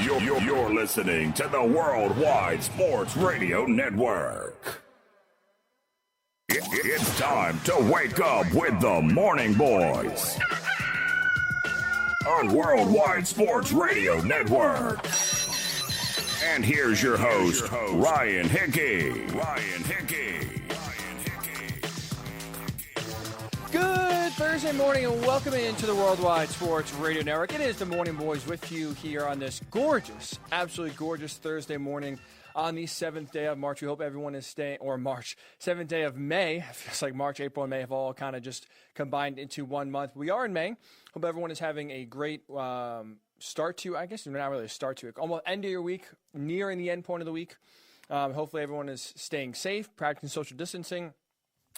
You're listening to the Worldwide Sports Radio Network. It's time to wake up with the Morning Boys on Worldwide Sports Radio Network. And here's your host, Ryan Hickey. Good Thursday morning and welcome into the Worldwide Sports Radio Network. It is the Morning Boys with you here on this gorgeous, absolutely gorgeous Thursday morning on the 7th day of March. We hope everyone is staying, or March, 7th day of May. It feels like March, April, and May have all kind of just combined into one month. We are in May. Hope everyone is having a great start to, I guess not really a start to it, almost end of your week, nearing the end point of the week. Hopefully everyone is staying safe, practicing social distancing,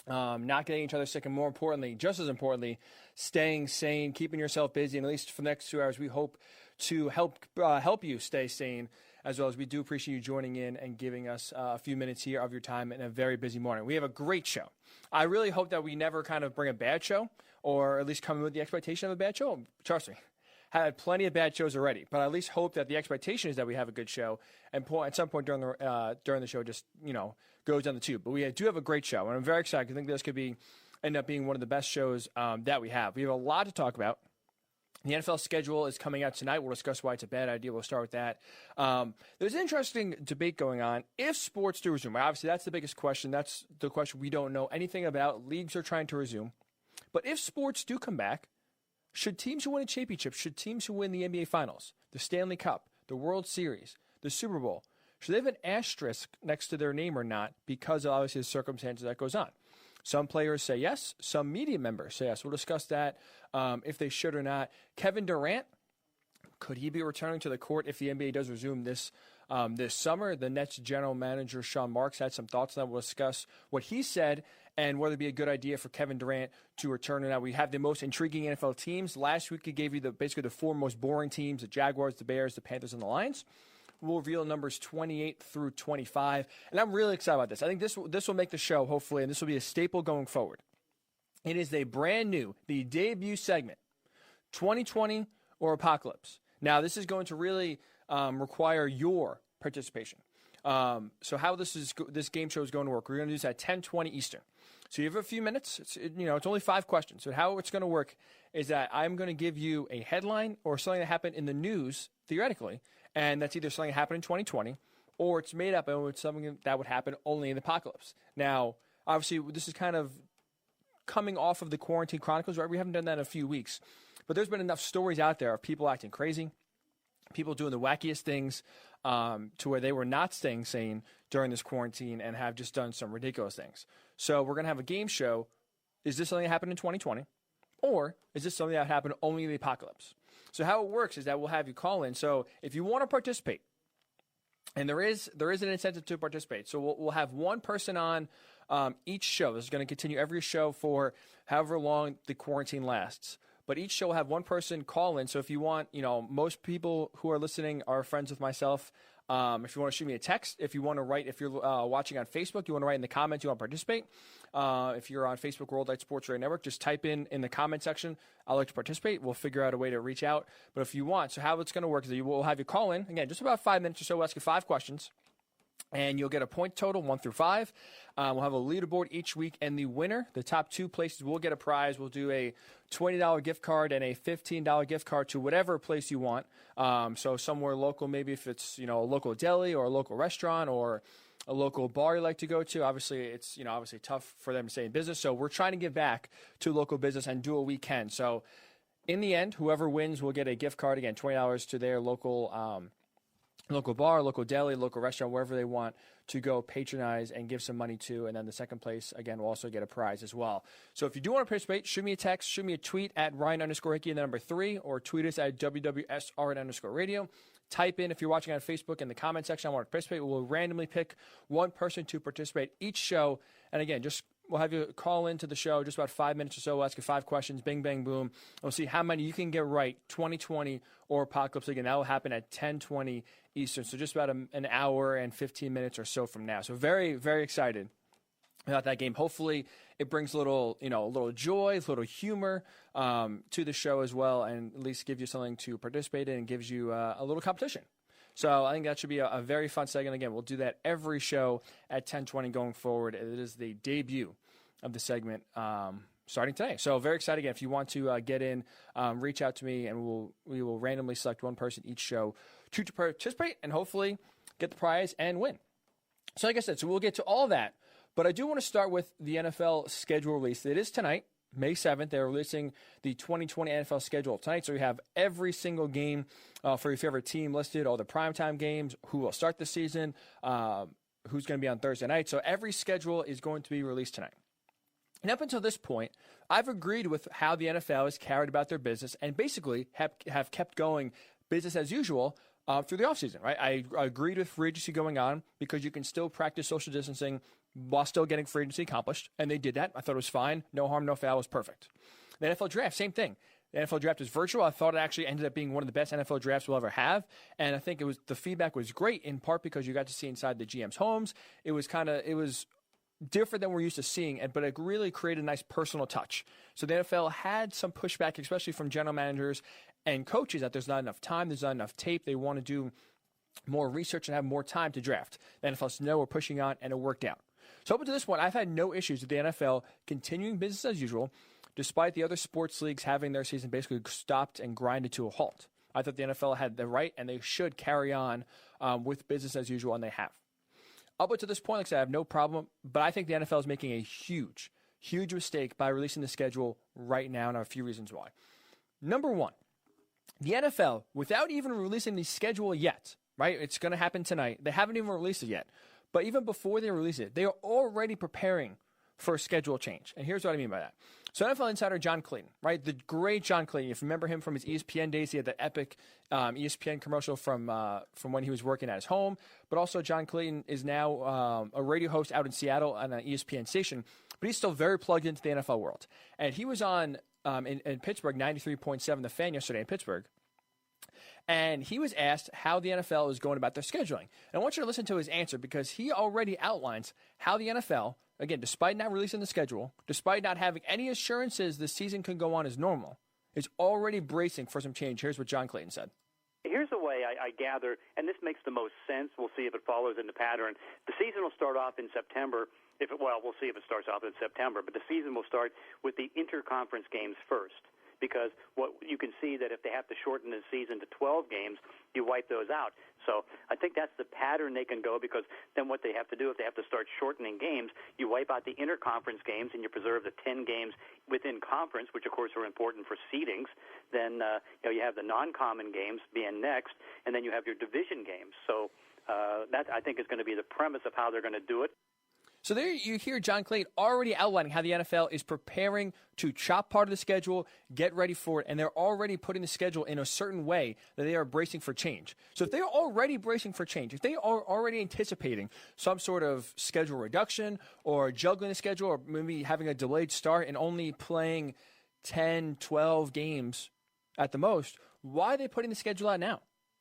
not getting each other sick, and more importantly, just as importantly, staying sane, keeping yourself busy, and at least for the next 2 hours, we hope to help you stay sane, as well as we do appreciate you joining in and giving us a few minutes here of your time in a very busy morning. We have a great show. I really hope that we never kind of bring a bad show, or at least come in with the expectation of a bad show. Trust me. Had plenty of bad shows already, but I at least hope that the expectation is that we have a good show, and at some point during the show, just goes down the tube. But we do have a great show, and I'm very excited. I think this could end up being one of the best shows that we have. We have a lot to talk about. The NFL schedule is coming out tonight. We'll discuss why it's a bad idea. We'll start with that. There's an interesting debate going on if sports do resume. Obviously, that's the biggest question. That's the question we don't know anything about. Leagues are trying to resume, but if sports do come back, should teams who win a championship, should teams who win the NBA Finals, the Stanley Cup, the World Series, the Super Bowl, should they have an asterisk next to their name or not because of obviously the circumstances that goes on? Some players say yes. Some media members say yes. We'll discuss that, if they should or not. Kevin Durant, could he be returning to the court if the NBA does resume this summer? The Nets general manager, Sean Marks, had some thoughts on that. We'll discuss what he said and whether it'd be a good idea for Kevin Durant to return. Now, we have the most intriguing NFL teams. Last week, we gave you basically the four most boring teams: the Jaguars, the Bears, the Panthers, and the Lions. We'll reveal numbers 28 through 25, and I'm really excited about this. I think this will make the show, hopefully, and this will be a staple going forward. It is a brand new, the debut segment, 2020 or Apocalypse. Now, this is going to really require your participation. So how this game show is going to work, we're going to do this at 10:20 Eastern. So you have a few minutes. It's only 5 questions. So how it's going to work is that I'm going to give you a headline or something that happened in the news, theoretically, and that's either something that happened in 2020 or it's made up and it's something that would happen only in the apocalypse. Now, obviously, this is kind of coming off of the Quarantine Chronicles, right? We haven't done that in a few weeks. But there's been enough stories out there of people acting crazy, people doing the wackiest things to where they were not staying sane during this quarantine and have just done some ridiculous things. So we're going to have a game show. Is this something that happened in 2020? Or is this something that happened only in the apocalypse? So how it works is that we'll have you call in. So if you want to participate, and there is an incentive to participate. So we'll have one person on each show. This is going to continue every show for however long the quarantine lasts. But each show will have one person call in. So if you want, most people who are listening are friends with myself. If you want to shoot me a text, if you want to write, if you're watching on Facebook, you want to write in the comments, you want to participate. If you're on Facebook, Worldwide Sports Radio Network, just type in the comment section, I'd like to participate. We'll figure out a way to reach out. But if you want, so how it's going to work is that we'll have you call in. Again, just about 5 minutes or so. We'll ask you 5 questions. And you'll get a point total, 1 through 5. We'll have a leaderboard each week, and the winner, the top 2 places, will get a prize. We'll do a $20 gift card and a $15 gift card to whatever place you want. So somewhere local, maybe if it's a local deli or a local restaurant or a local bar you like to go to. Obviously, it's obviously tough for them to stay in business. So we're trying to give back to local business and do what we can. So in the end, whoever wins will get a gift card, again, $20 to their local bar, local deli, local restaurant, wherever they want to go patronize and give some money to. And then the second place, again, will also get a prize as well. So if you do want to participate, shoot me a text, shoot me a tweet at Ryan_Hickey and the number 3, or tweet us at WWSRN_radio. Type in, if you're watching on Facebook, in the comment section, I want to participate. We'll randomly pick one person to participate each show. And again, we'll have you call into the show, just about 5 minutes or so. We'll ask you 5 questions, bing, bang, boom. We'll see how many you can get right, 2020 or Apocalypse. Again, that will happen at 10:20 Eastern, so just about an hour and 15 minutes or so from now. So very, very excited about that game. Hopefully it brings a little joy, a little humor to the show as well, and at least gives you something to participate in and gives you a little competition. So I think that should be a very fun segment. Again, we'll do that every show at 10:20 going forward. It is the debut of the segment starting today. So very excited. Again, if you want to get in, reach out to me, and we will randomly select one person each show to participate and hopefully get the prize and win. So like I said, so we'll get to all that. But I do want to start with the NFL schedule release. It is tonight, May 7th. They're releasing the 2020 NFL schedule tonight. So we have every single game for your favorite team listed, all the primetime games, who will start the season, who's going to be on Thursday night. So every schedule is going to be released tonight. And up until this point, I've agreed with how the NFL has carried about their business and basically have kept going business as usual through the offseason, right? I agreed with free agency going on because you can still practice social distancing while still getting free agency accomplished, and they did that. I thought it was fine. No harm, no foul. It was perfect. The NFL draft, same thing. The NFL draft is virtual. I thought it actually ended up being one of the best NFL drafts we'll ever have, and I think the feedback was great in part because you got to see inside the GM's homes. It was different than we're used to seeing, but it really created a nice personal touch. So the NFL had some pushback, especially from general managers and coaches, that there's not enough time, there's not enough tape. They want to do more research and have more time to draft. The NFL said, no, we're pushing on, and it worked out. So up until this point, I've had no issues with the NFL continuing business as usual, despite the other sports leagues having their season basically stopped and grinded to a halt. I thought the NFL had the right, and they should carry on with business as usual, and they have. Up until this point, like I said, I have no problem, but I think the NFL is making a huge mistake by releasing the schedule right now, and I have a few reasons why. Number one, the NFL, without even releasing the schedule yet, right? It's going to happen tonight. They haven't even released it yet. But even before they release it, they are already preparing for a schedule change. And here's what I mean by that. So NFL insider John Clayton, right? The great John Clayton. If you remember him from his ESPN days, he had the epic ESPN commercial from when he was working at his home. But also John Clayton is now a radio host out in Seattle on an ESPN station. But he's still very plugged into the NFL world. And he was on in Pittsburgh, 93.7 The Fan yesterday in Pittsburgh. And he was asked how the NFL is going about their scheduling. And I want you to listen to his answer because he already outlines how the NFL, again, despite not releasing the schedule, despite not having any assurances the season can go on as normal, is already bracing for some change. Here's what John Clayton said. Here's the way I gather, and this makes the most sense. We'll see if it follows in the pattern. The season will start off in September. We'll see if it starts off in September. But the season will start with the interconference games first. Because what you can see that if they have to shorten the season to 12 games, you wipe those out. So I think that's the pattern they can go, because then what they have to do, if they have to start shortening games, you wipe out the interconference games and you preserve the 10 games within conference, which of course are important for seedings. Then you have the non-common games being next, and then you have your division games. So that, I think, is going to be the premise of how they're going to do it. So there you hear John Clayton already outlining how the NFL is preparing to chop part of the schedule, get ready for it, and they're already putting the schedule in a certain way that they are bracing for change. So if they are already bracing for change, if they are already anticipating some sort of schedule reduction or juggling the schedule or maybe having a delayed start and only playing 10, 12 games at the most, why are they putting the schedule out now?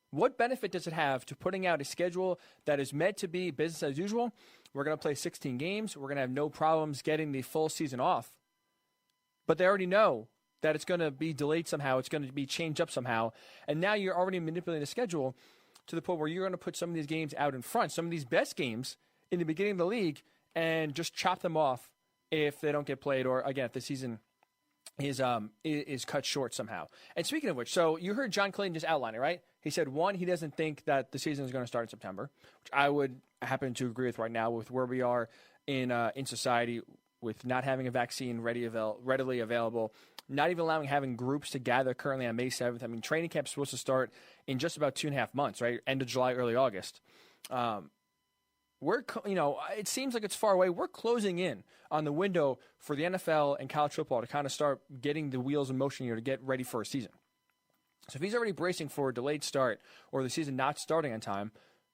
What benefit does it have to putting out a schedule that is meant to be business as usual? We're going to play 16 games. We're going to have no problems getting the full season off. But they already know that it's going to be delayed somehow. It's going to be changed up somehow. And now you're already manipulating the schedule to the point where you're going to put some of these games out in front, some of these best games in the beginning of the league, and just chop them off if they don't get played, or, again, if the season is cut short somehow. And speaking of which, so you heard John Clayton just outline it, right? He said, one, he doesn't think that the season is going to start in September, which I would happen to agree with right now with where we are in society, with not having a vaccine readily available, not even having groups to gather currently on May 7th. I mean, training camp is supposed to start in just about 2.5 months, right? End of July, early August. It seems like it's far away. We're closing in on the window for the NFL and college football to kind of start getting the wheels in motion here to get ready for a season. So if he's already bracing for a delayed start or the season not starting on time,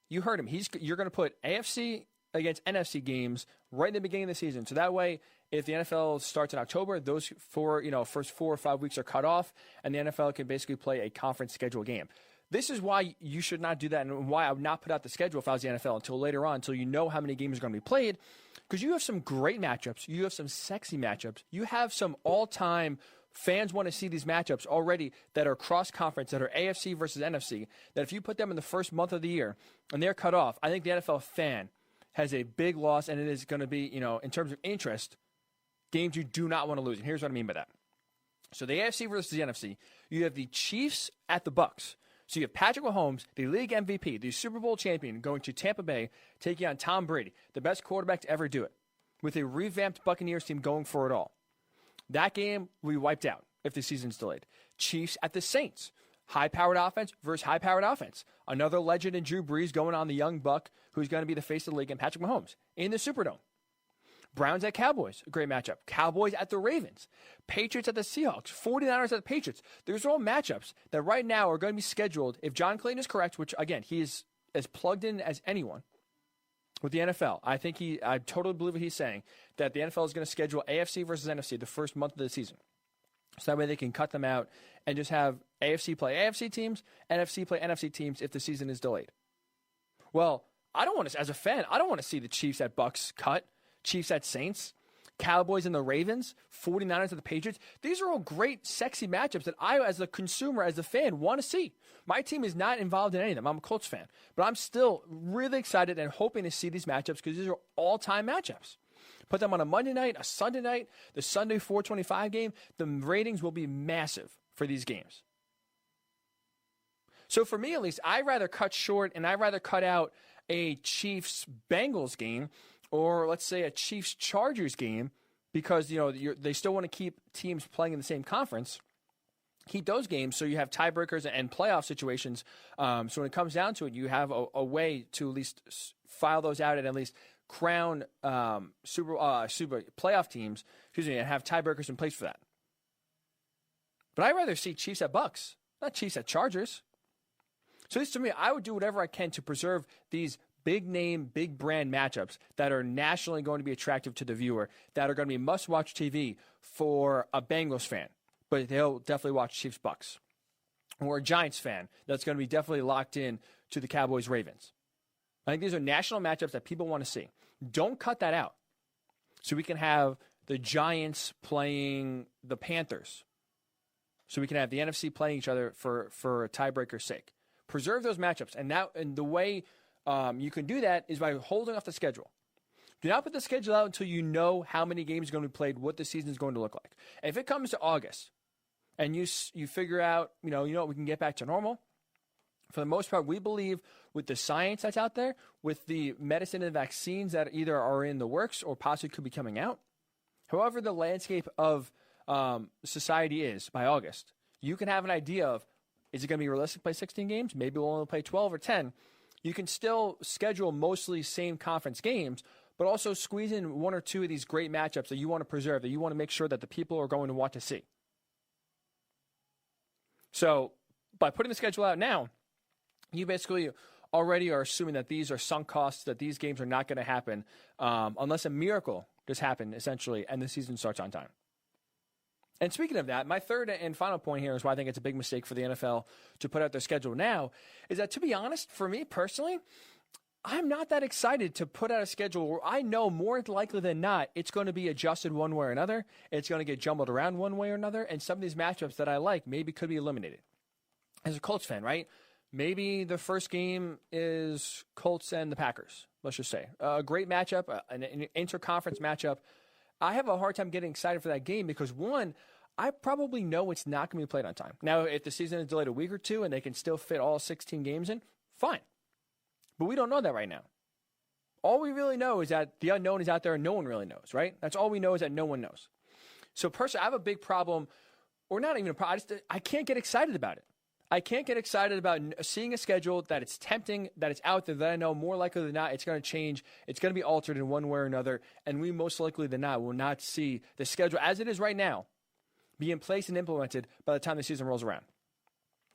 you heard him. You're going to put AFC against NFC games right in the beginning of the season. So that way, if the NFL starts in October, those first 4 or 5 weeks are cut off, and the NFL can basically play a conference schedule game. This is why you should not do that, and why I would not put out the schedule if I was the NFL until later on, until you know how many games are going to be played, because you have some great matchups. You have some sexy matchups. You have some all-time Fans want to see these matchups already that are cross-conference, that are AFC versus NFC, that if you put them in the first month of the year and they're cut off, I think the NFL fan has a big loss, and it is going to be, in terms of interest, games you do not want to lose. And here's what I mean by that. So the AFC versus the NFC, you have the Chiefs at the Bucs. So you have Patrick Mahomes, the league MVP, the Super Bowl champion, going to Tampa Bay, taking on Tom Brady, the best quarterback to ever do it, with a revamped Buccaneers team going for it all. That game will be wiped out if the season's delayed. Chiefs at the Saints. High-powered offense versus high-powered offense. Another legend in Drew Brees going on the young buck who's going to be the face of the league, and Patrick Mahomes in the Superdome. Browns at Cowboys, a great matchup. Cowboys at the Ravens. Patriots at the Seahawks. 49ers at the Patriots. Those are all matchups that right now are going to be scheduled, if John Clayton is correct, which, again, he is as plugged in as anyone with the NFL. I totally believe what he's saying, that the NFL is going to schedule AFC versus NFC the first month of the season. So that way they can cut them out and just have AFC play AFC teams, NFC play NFC teams if the season is delayed. Well, as a fan, I don't want to see the Chiefs at Bucs cut, Chiefs at Saints, Cowboys and the Ravens, 49ers at the Patriots. These are all great, sexy matchups that I, as a consumer, as a fan, want to see. My team is not involved in any of them. I'm a Colts fan. But I'm still really excited and hoping to see these matchups because these are all-time matchups. Put them on a Monday night, a Sunday night, the Sunday 425 game. The ratings will be massive for these games. So for me, at least, I'd rather cut short and I'd rather cut out a Chiefs-Bengals game or, let's say, a Chiefs-Chargers game because, they still want to keep teams playing in the same conference. Keep those games so you have tiebreakers and playoff situations. So when it comes down to it, you have a way to at least file those out and at least crown super playoff teams, and have tiebreakers in place for that. But I'd rather see Chiefs at Bucs, not Chiefs at Chargers. So at least to me, I would do whatever I can to preserve these big name, big brand matchups that are nationally going to be attractive to the viewer, that are going to be must-watch TV for a Bengals fan, but they'll definitely watch Chiefs Bucs. Or a Giants fan that's going to be definitely locked in to the Cowboys Ravens. I think these are national matchups that people want to see. Don't cut that out. So we can have the Giants playing the Panthers. So we can have the NFC playing each other for a tiebreaker's sake. Preserve those matchups. And the way you can do that is by holding off the schedule. Do not put the schedule out until you know how many games are going to be played, what the season is going to look like. And if it comes to August and you figure out, we can get back to normal. For the most part, we believe with the science that's out there, with the medicine and vaccines that either are in the works or possibly could be coming out, however the landscape of society is by August, you can have an idea of, is it going to be realistic to play 16 games? Maybe we'll only play 12 or 10. You can still schedule mostly same conference games, but also squeeze in one or two of these great matchups that you want to preserve, that you want to make sure that the people are going to want to see. So by putting the schedule out now, you basically already are assuming that these are sunk costs, that these games are not going to happen unless a miracle just happened, essentially, and the season starts on time. And speaking of that, my third and final point here is why I think it's a big mistake for the NFL to put out their schedule now, is that, to be honest, for me personally, I'm not that excited to put out a schedule where I know more likely than not it's going to be adjusted one way or another, it's going to get jumbled around one way or another, and some of these matchups that I like maybe could be eliminated. As a Colts fan, right? Maybe the first game is Colts and the Packers, let's just say. A great matchup, an interconference matchup. I have a hard time getting excited for that game because, one, I probably know it's not going to be played on time. Now, if the season is delayed a week or two and they can still fit all 16 games in, fine. But we don't know that right now. All we really know is that the unknown is out there and no one really knows, right? That's all we know, is that no one knows. So personally, I have a big problem, or not even a problem, I can't get excited about it. I can't get excited about seeing a schedule that it's tempting, that it's out there, that I know more likely than not it's going to change, it's going to be altered in one way or another, and we most likely than not will not see the schedule as it is right now be in place and implemented by the time the season rolls around.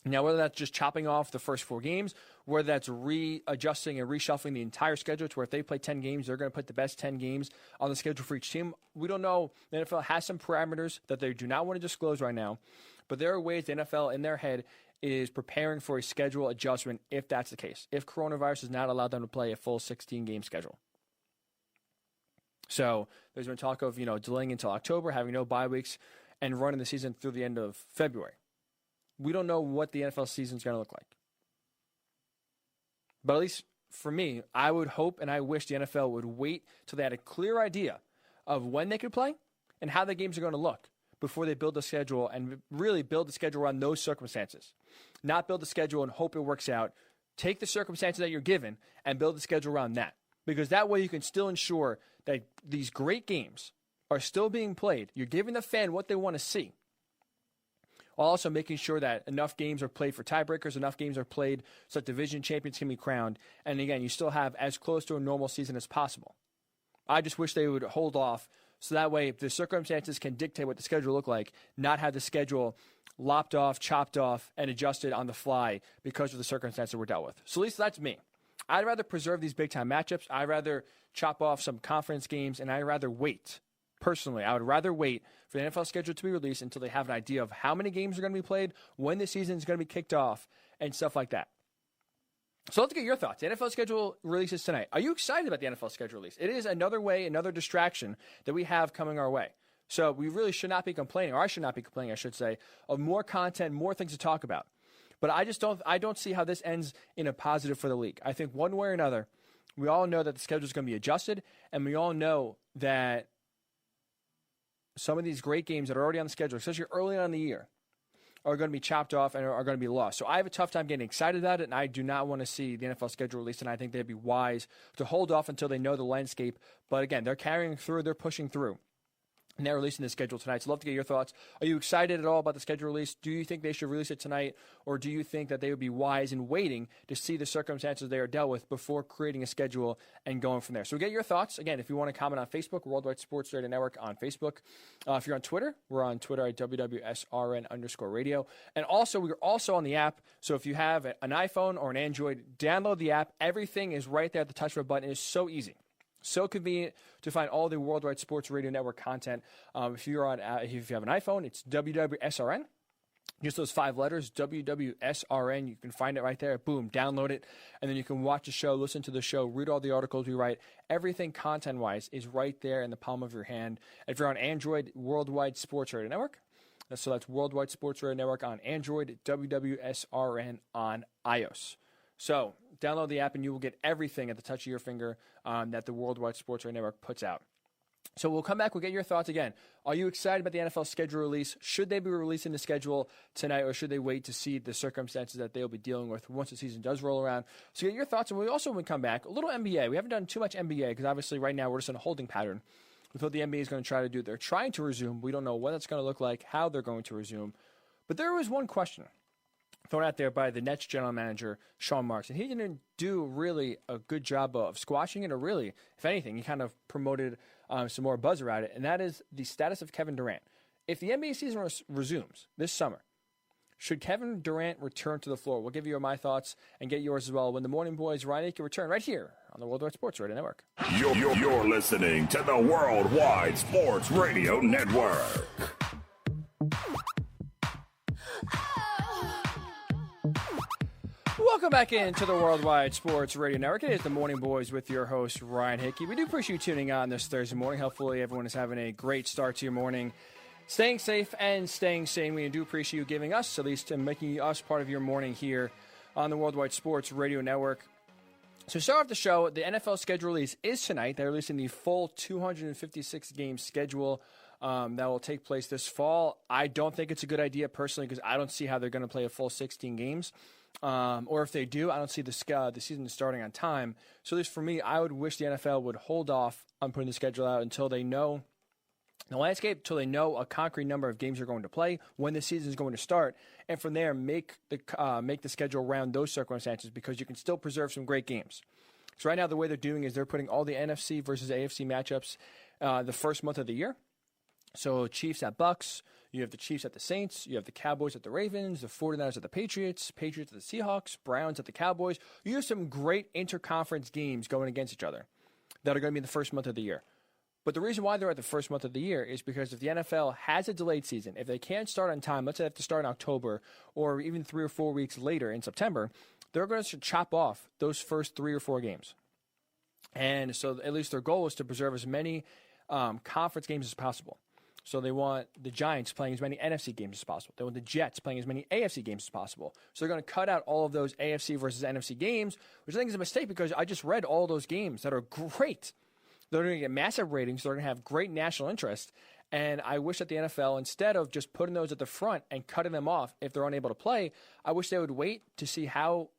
Now, whether that's just chopping off the first 4 games, whether that's readjusting and reshuffling the entire schedule to where if they play 10 games, they're going to put the best 10 games on the schedule for each team, we don't know. The NFL has some parameters that they do not want to disclose right now, but there are ways the NFL in their head is preparing for a schedule adjustment if that's the case, if coronavirus has not allowed them to play a full 16-game schedule. So there's been talk of, delaying until October, having no bye weeks, and running the season through the end of February. We don't know what the NFL season is going to look like. But at least for me, I would hope and I wish the NFL would wait till they had a clear idea of when they could play and how the games are going to look before they build the schedule and really build the schedule around those circumstances. Not build the schedule and hope it works out. Take the circumstances that you're given and build the schedule around that. Because that way you can still ensure that these great games are still being played. You're giving the fan what they want to see, while also making sure that enough games are played for tiebreakers, enough games are played so that division champions can be crowned. And again, you still have as close to a normal season as possible. I just wish they would hold off so that way the circumstances can dictate what the schedule look like, not have the schedule lopped off, chopped off, and adjusted on the fly because of the circumstances we're dealt with. So at least that's me. I'd rather preserve these big-time matchups. I'd rather chop off some conference games, and I'd rather wait. Personally, I would rather wait for the NFL schedule to be released until they have an idea of how many games are going to be played, when the season is going to be kicked off, and stuff like that. So let's get your thoughts. The NFL schedule releases tonight. Are you excited about the NFL schedule release? It is another way, another distraction that we have coming our way. So we really should not be complaining, or I should not be complaining, I should say, of more content, more things to talk about. But I don't see how this ends in a positive for the league. I think one way or another, we all know that the schedule is going to be adjusted, and we all know that some of these great games that are already on the schedule, especially early on in the year, are going to be chopped off and are going to be lost. So I have a tough time getting excited about it, and I do not want to see the NFL schedule released, and I think they'd be wise to hold off until they know the landscape. But again, they're carrying through, they're pushing through. And they're releasing the schedule tonight. So I'd love to get your thoughts. Are you excited at all about the schedule release? Do you think they should release it tonight? Or do you think that they would be wise in waiting to see the circumstances they are dealt with before creating a schedule and going from there? So get your thoughts. Again, if you want to comment on Facebook, Worldwide Sports Radio Network on Facebook. If you're on Twitter, we're on Twitter at WWSRN_radio. And also, we're also on the app. So if you have an iPhone or an Android, download the app. Everything is right there at the touch of a button. It is so easy. So convenient to find all the Worldwide Sports Radio Network content. If you have an iPhone, it's WWSRN. Just those 5 letters, WWSRN. You can find it right there. Boom, download it. And then you can watch the show, listen to the show, read all the articles we write. Everything content-wise is right there in the palm of your hand. If you're on Android, Worldwide Sports Radio Network. So that's Worldwide Sports Radio Network on Android, WWSRN on iOS. So download the app and you will get everything at the touch of your finger that the Worldwide Sports Radio Network puts out. So we'll come back. We'll get your thoughts again. Are you excited about the NFL schedule release? Should they be releasing the schedule tonight, or should they wait to see the circumstances that they'll be dealing with once the season does roll around? So get your thoughts. And we also, when we come back, a little NBA. We haven't done too much NBA because obviously right now we're just in a holding pattern. We thought the NBA is going to try to do. They're trying to resume. We don't know what it's going to look like, how they're going to resume. But there was one question thrown out there by the Nets general manager, Sean Marks. And he didn't do really a good job of squashing it, or really, if anything, he kind of promoted some more buzz around it. And that is the status of Kevin Durant. If the NBA season resumes this summer, should Kevin Durant return to the floor? We'll give you my thoughts and get yours as well when the Morning Boys Ryan Hickey return right here on the Worldwide Sports Radio Network. You're listening to the Worldwide Sports Radio Network. Welcome back into the Worldwide Sports Radio Network. It is the Morning Boys with your host, Ryan Hickey. We do appreciate you tuning on this Thursday morning. Hopefully everyone is having a great start to your morning, staying safe and staying sane. We do appreciate you giving us, at least, and making us part of your morning here on the Worldwide Sports Radio Network. So to start off the show, the NFL schedule release is tonight. They're releasing the full 256-game schedule that will take place this fall. I don't think it's a good idea personally because I don't see how they're going to play a full 16 games. Or if they do, I don't see the season starting on time. So at least for me, I would wish the NFL would hold off on putting the schedule out until they know the landscape, until they know a concrete number of games they're going to play, when the season is going to start, and from there make the schedule around those circumstances, because you can still preserve some great games. So right now the way they're doing is they're putting all the NFC versus AFC matchups the first month of the year. So Chiefs at Bucks, you have the Chiefs at the Saints, you have the Cowboys at the Ravens, the 49ers at the Patriots, Patriots at the Seahawks, Browns at the Cowboys. You have some great interconference games going against each other that are going to be in the first month of the year. But the reason why they're at the first month of the year is because if the NFL has a delayed season, if they can't start on time, let's say they have to start in October or even 3 or 4 weeks later in September, they're going to chop off those first 3 or 4 games. And so at least their goal is to preserve as many conference games as possible. So they want the Giants playing as many NFC games as possible. They want the Jets playing as many AFC games as possible. So they're going to cut out all of those AFC versus NFC games, which I think is a mistake because I just read all those games that are great. They're going to get massive ratings. They're going to have great national interest. And I wish that the NFL, instead of just putting those at the front and cutting them off if they're unable to play, I wish they would wait to see how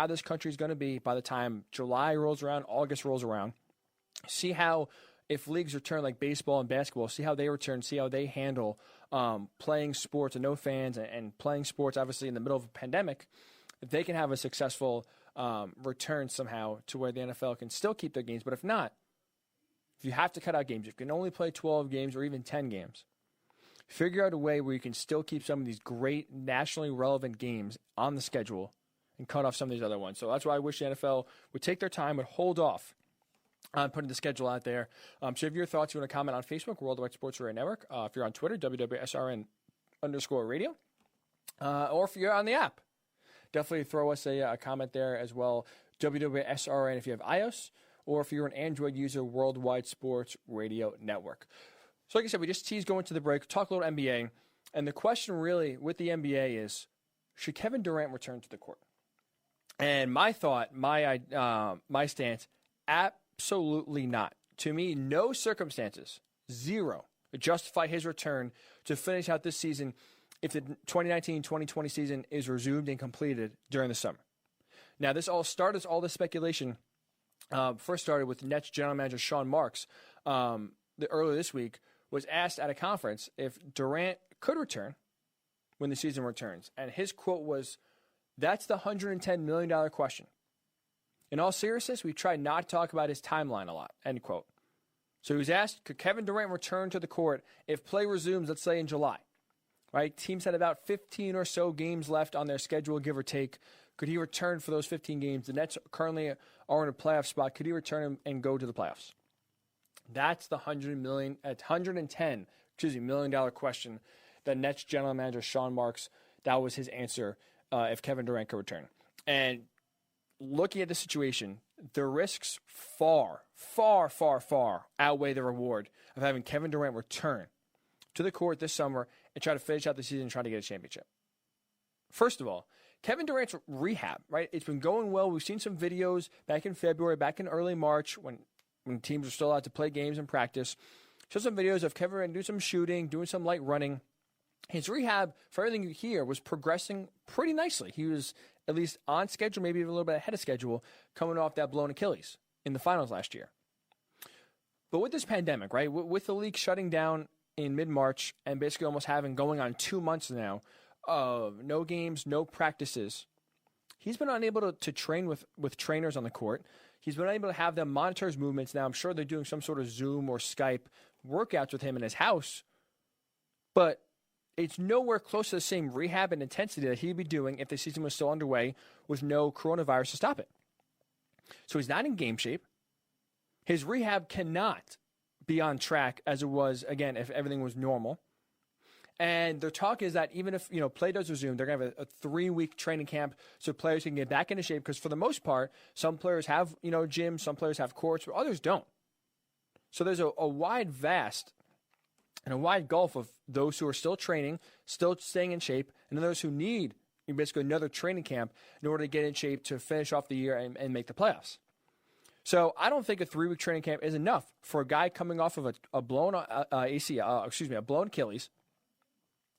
this country is going to be by the time July rolls around, August rolls around. See how, if leagues return like baseball and basketball, see how they return, see how they handle playing sports and no fans and playing sports, obviously, in the middle of a pandemic. If they can have a successful return somehow to where the NFL can still keep their games. But if not, if you have to cut out games, if you can only play 12 games or even 10 games, figure out a way where you can still keep some of these great nationally relevant games on the schedule and cut off some of these other ones. So that's why I wish the NFL would take their time and hold off on putting the schedule out there. So if you have your thoughts, you want to comment on Facebook, Worldwide Sports Radio Network. If you're on Twitter, WWSRN_radio. Or if you're on the app, definitely throw us a comment there as well. WWSRN if you have iOS, or if you're an Android user, Worldwide Sports Radio Network. So like I said, we just teased going to the break, talk a little NBA. And the question really with the NBA is, should Kevin Durant return to the court? And my thought, my stance, absolutely not. To me, no circumstances, zero, justify his return to finish out this season if the 2019-2020 season is resumed and completed during the summer. Now, this speculation first started with Nets general manager Sean Marks earlier this week, was asked at a conference if Durant could return when the season returns. And his quote was, "That's the $110 million question. In all seriousness, we try not to talk about his timeline a lot," end quote. So he was asked, could Kevin Durant return to the court if play resumes, let's say in July? Right? Teams had about 15 or so games left on their schedule, give or take. Could he return for those 15 games? The Nets currently are in a playoff spot. Could he return and go to the playoffs? That's the $110 million question that Nets general manager Sean Marks, that was his answer if Kevin Durant could return. And looking at the situation, the risks far, far, far, far outweigh the reward of having Kevin Durant return to the court this summer and try to finish out the season and try to get a championship. First of all, Kevin Durant's rehab, right? It's been going well. We've seen some videos back in February, back in early March when teams are still allowed to play games and practice. Show some videos of Kevin Durant doing some shooting, doing some light running. His rehab, for everything you hear, was progressing pretty nicely. He was at least on schedule, maybe even a little bit ahead of schedule, coming off that blown Achilles in the finals last year. But with this pandemic, right, with the league shutting down in mid-March and basically almost going on 2 months now of no games, no practices, he's been unable to train with trainers on the court. He's been unable to have them monitor his movements. Now, I'm sure they're doing some sort of Zoom or Skype workouts with him in his house, but it's nowhere close to the same rehab and intensity that he'd be doing if the season was still underway with no coronavirus to stop it. So he's not in game shape. His rehab cannot be on track as it was, again, if everything was normal. And their talk is that even if, play does resume, they're going to have a 3-week training camp so players can get back into shape. Because for the most part, some players have, gyms, some players have courts, but others don't. So there's a wide gulf of those who are still training, still staying in shape, and then those who need basically another training camp in order to get in shape to finish off the year and make the playoffs. So I don't think a 3-week training camp is enough for a guy coming off of a blown a blown Achilles,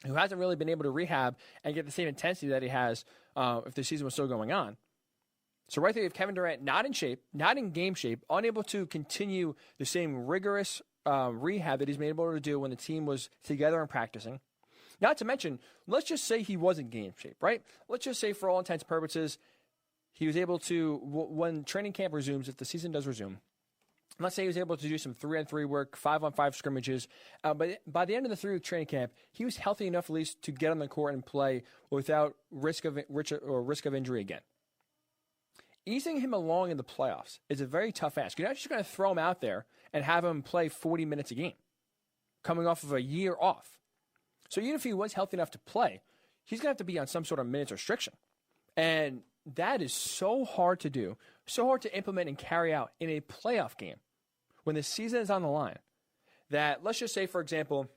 who hasn't really been able to rehab and get the same intensity that he has if the season was still going on. So right there, you have Kevin Durant not in shape, not in game shape, unable to continue the same rigorous rehab that he's been able to do when the team was together and practicing. Not to mention, let's just say he was in game shape, right? Let's just say for all intents and purposes, he was able to, when training camp resumes, if the season does resume, let's say he was able to do some 3-on-3 work, 5-on-5 scrimmages. But by the end of the 3-week training camp, he was healthy enough at least to get on the court and play without risk of injury again. Easing him along in the playoffs is a very tough ask. You're not just going to throw him out there and have him play 40 minutes a game, coming off of a year off. So even if he was healthy enough to play, he's going to have to be on some sort of minutes restriction. And that is so hard to do, so hard to implement and carry out in a playoff game when the season is on the line, that let's just say, for example,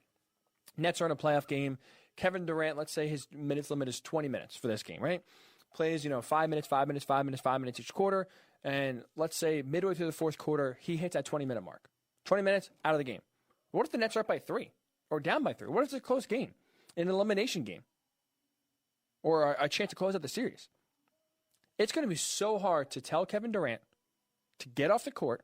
Nets are in a playoff game. Kevin Durant, let's say his minutes limit is 20 minutes for this game, right? Plays, 5 minutes, 5 minutes, 5 minutes, 5 minutes each quarter. And let's say midway through the fourth quarter, he hits that 20-minute mark. 20 minutes, out of the game. What if the Nets are up by 3 or down by 3? What if it's a close game, an elimination game, or a chance to close out the series? It's going to be so hard to tell Kevin Durant to get off the court,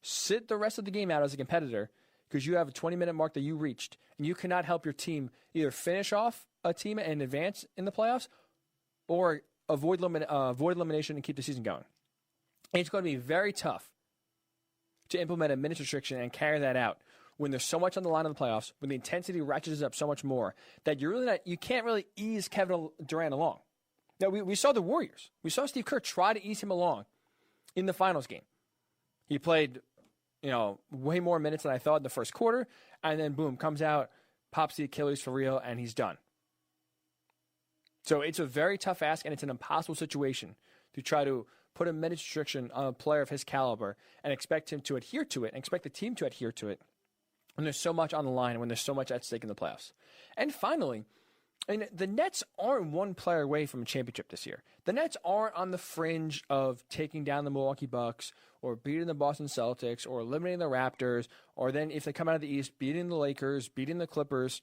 sit the rest of the game out as a competitor, because you have a 20-minute mark that you reached, and you cannot help your team either finish off a team and advance in the playoffs or avoid elimination and keep the season going. And it's going to be very tough to implement a minutes restriction and carry that out when there's so much on the line in the playoffs, when the intensity ratchets up so much more, that you can't really ease Kevin Durant along. Now, we saw the Warriors. We saw Steve Kerr try to ease him along in the finals game. He played way more minutes than I thought in the first quarter, and then boom, comes out, pops the Achilles for real, and he's done. So it's a very tough ask, and it's an impossible situation to try to put a minutes restriction on a player of his caliber and expect him to adhere to it and expect the team to adhere to it when there's so much on the line and when there's so much at stake in the playoffs. And finally, the Nets aren't one player away from a championship this year. The Nets aren't on the fringe of taking down the Milwaukee Bucks or beating the Boston Celtics or eliminating the Raptors, or then if they come out of the East, beating the Lakers, beating the Clippers.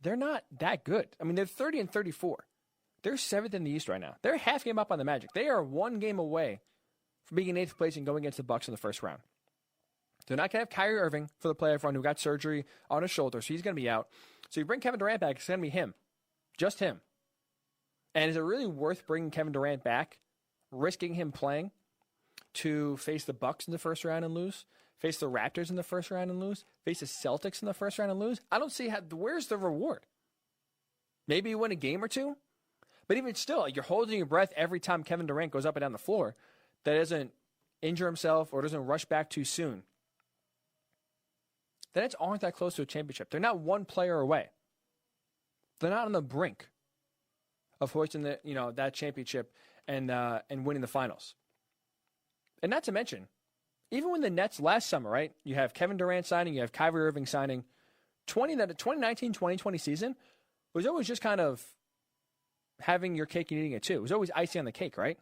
They're not that good. I mean, they're 30-34. They're 7th in the East right now. They're half game up on the Magic. They are 1 game away from being in 8th place and going against the Bucks in the first round. They're not going to have Kyrie Irving for the playoff run, who got surgery on his shoulder, so he's going to be out. So you bring Kevin Durant back, it's going to be him. Just him. And is it really worth bringing Kevin Durant back, risking him playing to face the Bucks in the first round and lose, face the Raptors in the first round and lose, face the Celtics in the first round and lose? I don't see where's the reward? Maybe you win a game or two, but even still, you're holding your breath every time Kevin Durant goes up and down the floor. That doesn't injure himself or doesn't rush back too soon. The Nets aren't that close to a championship. They're not one player away. They're not on the brink of hoisting that championship and winning the finals. And not to mention, even when the Nets last summer, right? You have Kevin Durant signing, you have Kyrie Irving signing. The 2019-2020 season was always just kind of having your cake and eating it too. It was always icing on the cake, right?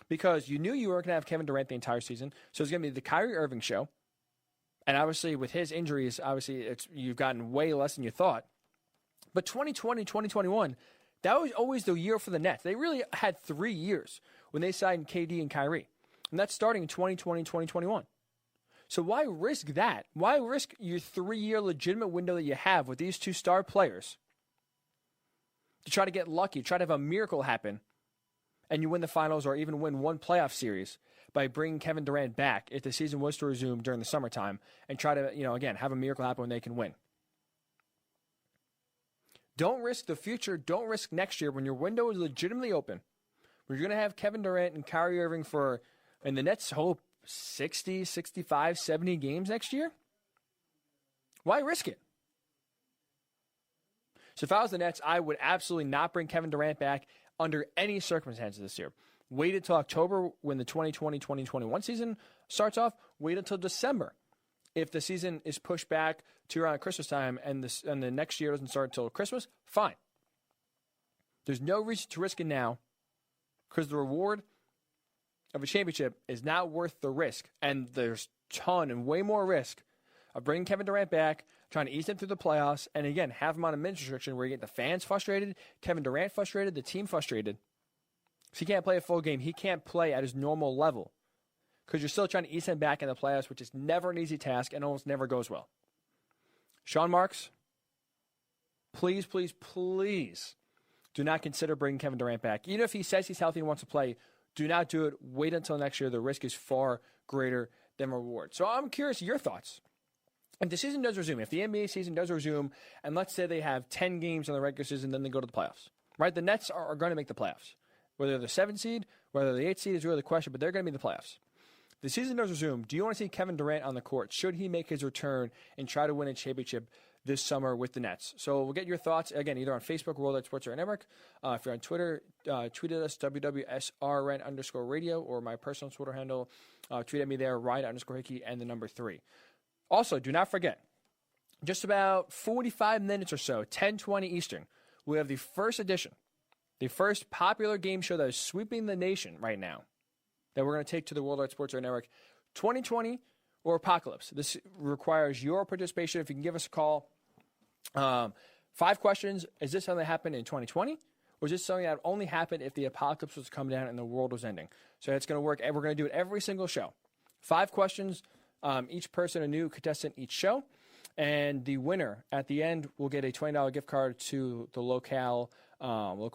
Because you knew you weren't going to have Kevin Durant the entire season, so it was going to be the Kyrie Irving show. And obviously, with his injuries, you've gotten way less than you thought. But 2020, 2021, that was always the year for the Nets. They really had 3 years when they signed KD and Kyrie. And that's starting in 2020, 2021. So why risk that? Why risk your 3-year legitimate window that you have with these 2 star players to try to get lucky, try to have a miracle happen, and you win the finals or even win one playoff series by bringing Kevin Durant back if the season was to resume during the summertime and try to, again, have a miracle happen when they can win? Don't risk the future. Don't risk next year when your window is legitimately open. When you're going to have Kevin Durant and Kyrie Irving and the Nets hope 60, 65, 70 games next year. Why risk it? So if I was the Nets, I would absolutely not bring Kevin Durant back under any circumstances this year. Wait until October when the 2020-2021 season starts off. Wait until December. If the season is pushed back to around Christmas time and the next year doesn't start until Christmas, fine. There's no reason to risk it now because the reward of a championship is not worth the risk. And there's ton and way more risk of bringing Kevin Durant back, trying to ease him through the playoffs, and again, have him on a minutes restriction where you get the fans frustrated, Kevin Durant frustrated, the team frustrated. So he can't play a full game. He can't play at his normal level because you're still trying to ease him back in the playoffs, which is never an easy task and almost never goes well. Sean Marks, please, please, please do not consider bringing Kevin Durant back. Even if he says he's healthy and wants to play, do not do it. Wait until next year. The risk is far greater than reward. So I'm curious your thoughts. If the season does resume, if the NBA season does resume, and let's say they have 10 games in the regular season, then they go to the playoffs, right? The Nets are going to make the playoffs. Whether they're the 7th seed, whether they're the 8th seed is really the question, but they're going to be in the playoffs. If the season does resume, do you want to see Kevin Durant on the court? Should he make his return and try to win a championship this summer with the Nets? So we'll get your thoughts, again, either on Facebook, Worldwide Sports Radio Network. If you're on Twitter, tweet at us, WWSRN_radio, or my personal Twitter handle, tweet at me there, Ryan_Hickey, and the number 3. Also, do not forget, just about 45 minutes or so, 10:20 Eastern, we have the first edition, the first popular game show that is sweeping the nation right now that we're going to take to the Worldwide Sports Radio Network. 2020 or Apocalypse. This requires your participation. If you can give us a call. 5 questions. Is this something that happened in 2020? Or is this something that only happened if the apocalypse was coming down and the world was ending? So it's going to work. And we're going to do it every single show. 5 questions. Each person a new contestant each show. And the winner at the end will get a $20 gift card to the local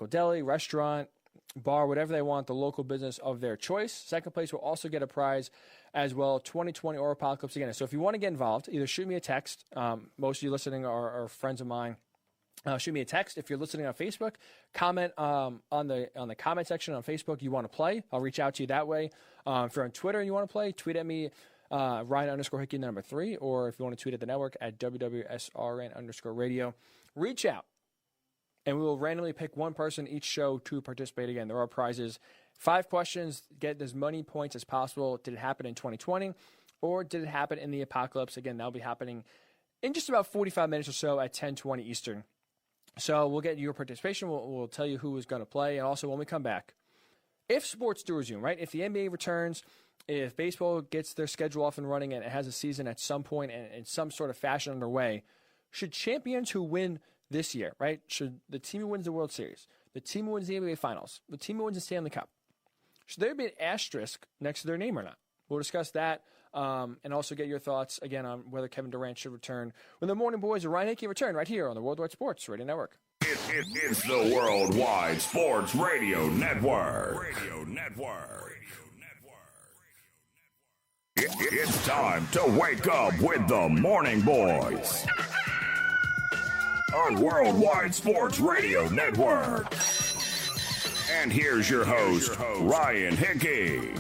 deli, restaurant, bar, whatever they want, the local business of their choice. Second place will also get a prize as well, 2020 or Apocalypse again. So if you want to get involved, either shoot me a text. Most of you listening are friends of mine. Shoot me a text. If you're listening on Facebook, comment on the comment section on Facebook you want to play. I'll reach out to you that way. If you're on Twitter and you want to play, tweet at me, Ryan_Hickey, number 3, or if you want to tweet at the network at WWSRN_radio. Reach out, and we will randomly pick one person each show to participate. Again, there are prizes. 5 questions, get as many points as possible. Did it happen in 2020, or did it happen in the apocalypse? Again, that'll be happening in just about 45 minutes or so at 10:20 Eastern. So we'll get your participation. We'll tell you who is going to play. And also when we come back, if sports do resume, right? If the NBA returns, if baseball gets their schedule off and running and it has a season at some point and in some sort of fashion underway, should champions who win this year, right? Should the team who wins the World Series, the team who wins the NBA Finals, the team who wins the Stanley Cup, should there be an asterisk next to their name or not? We'll discuss that and also get your thoughts, again, on whether Kevin Durant should return when the Morning Boys or Ryan Hickey return right here on the Worldwide Sports Radio Network. It's the Worldwide Sports Radio Network. It's time to wake up with the Morning Boys on Worldwide Sports Radio Network. And here's your host, Ryan Hickey.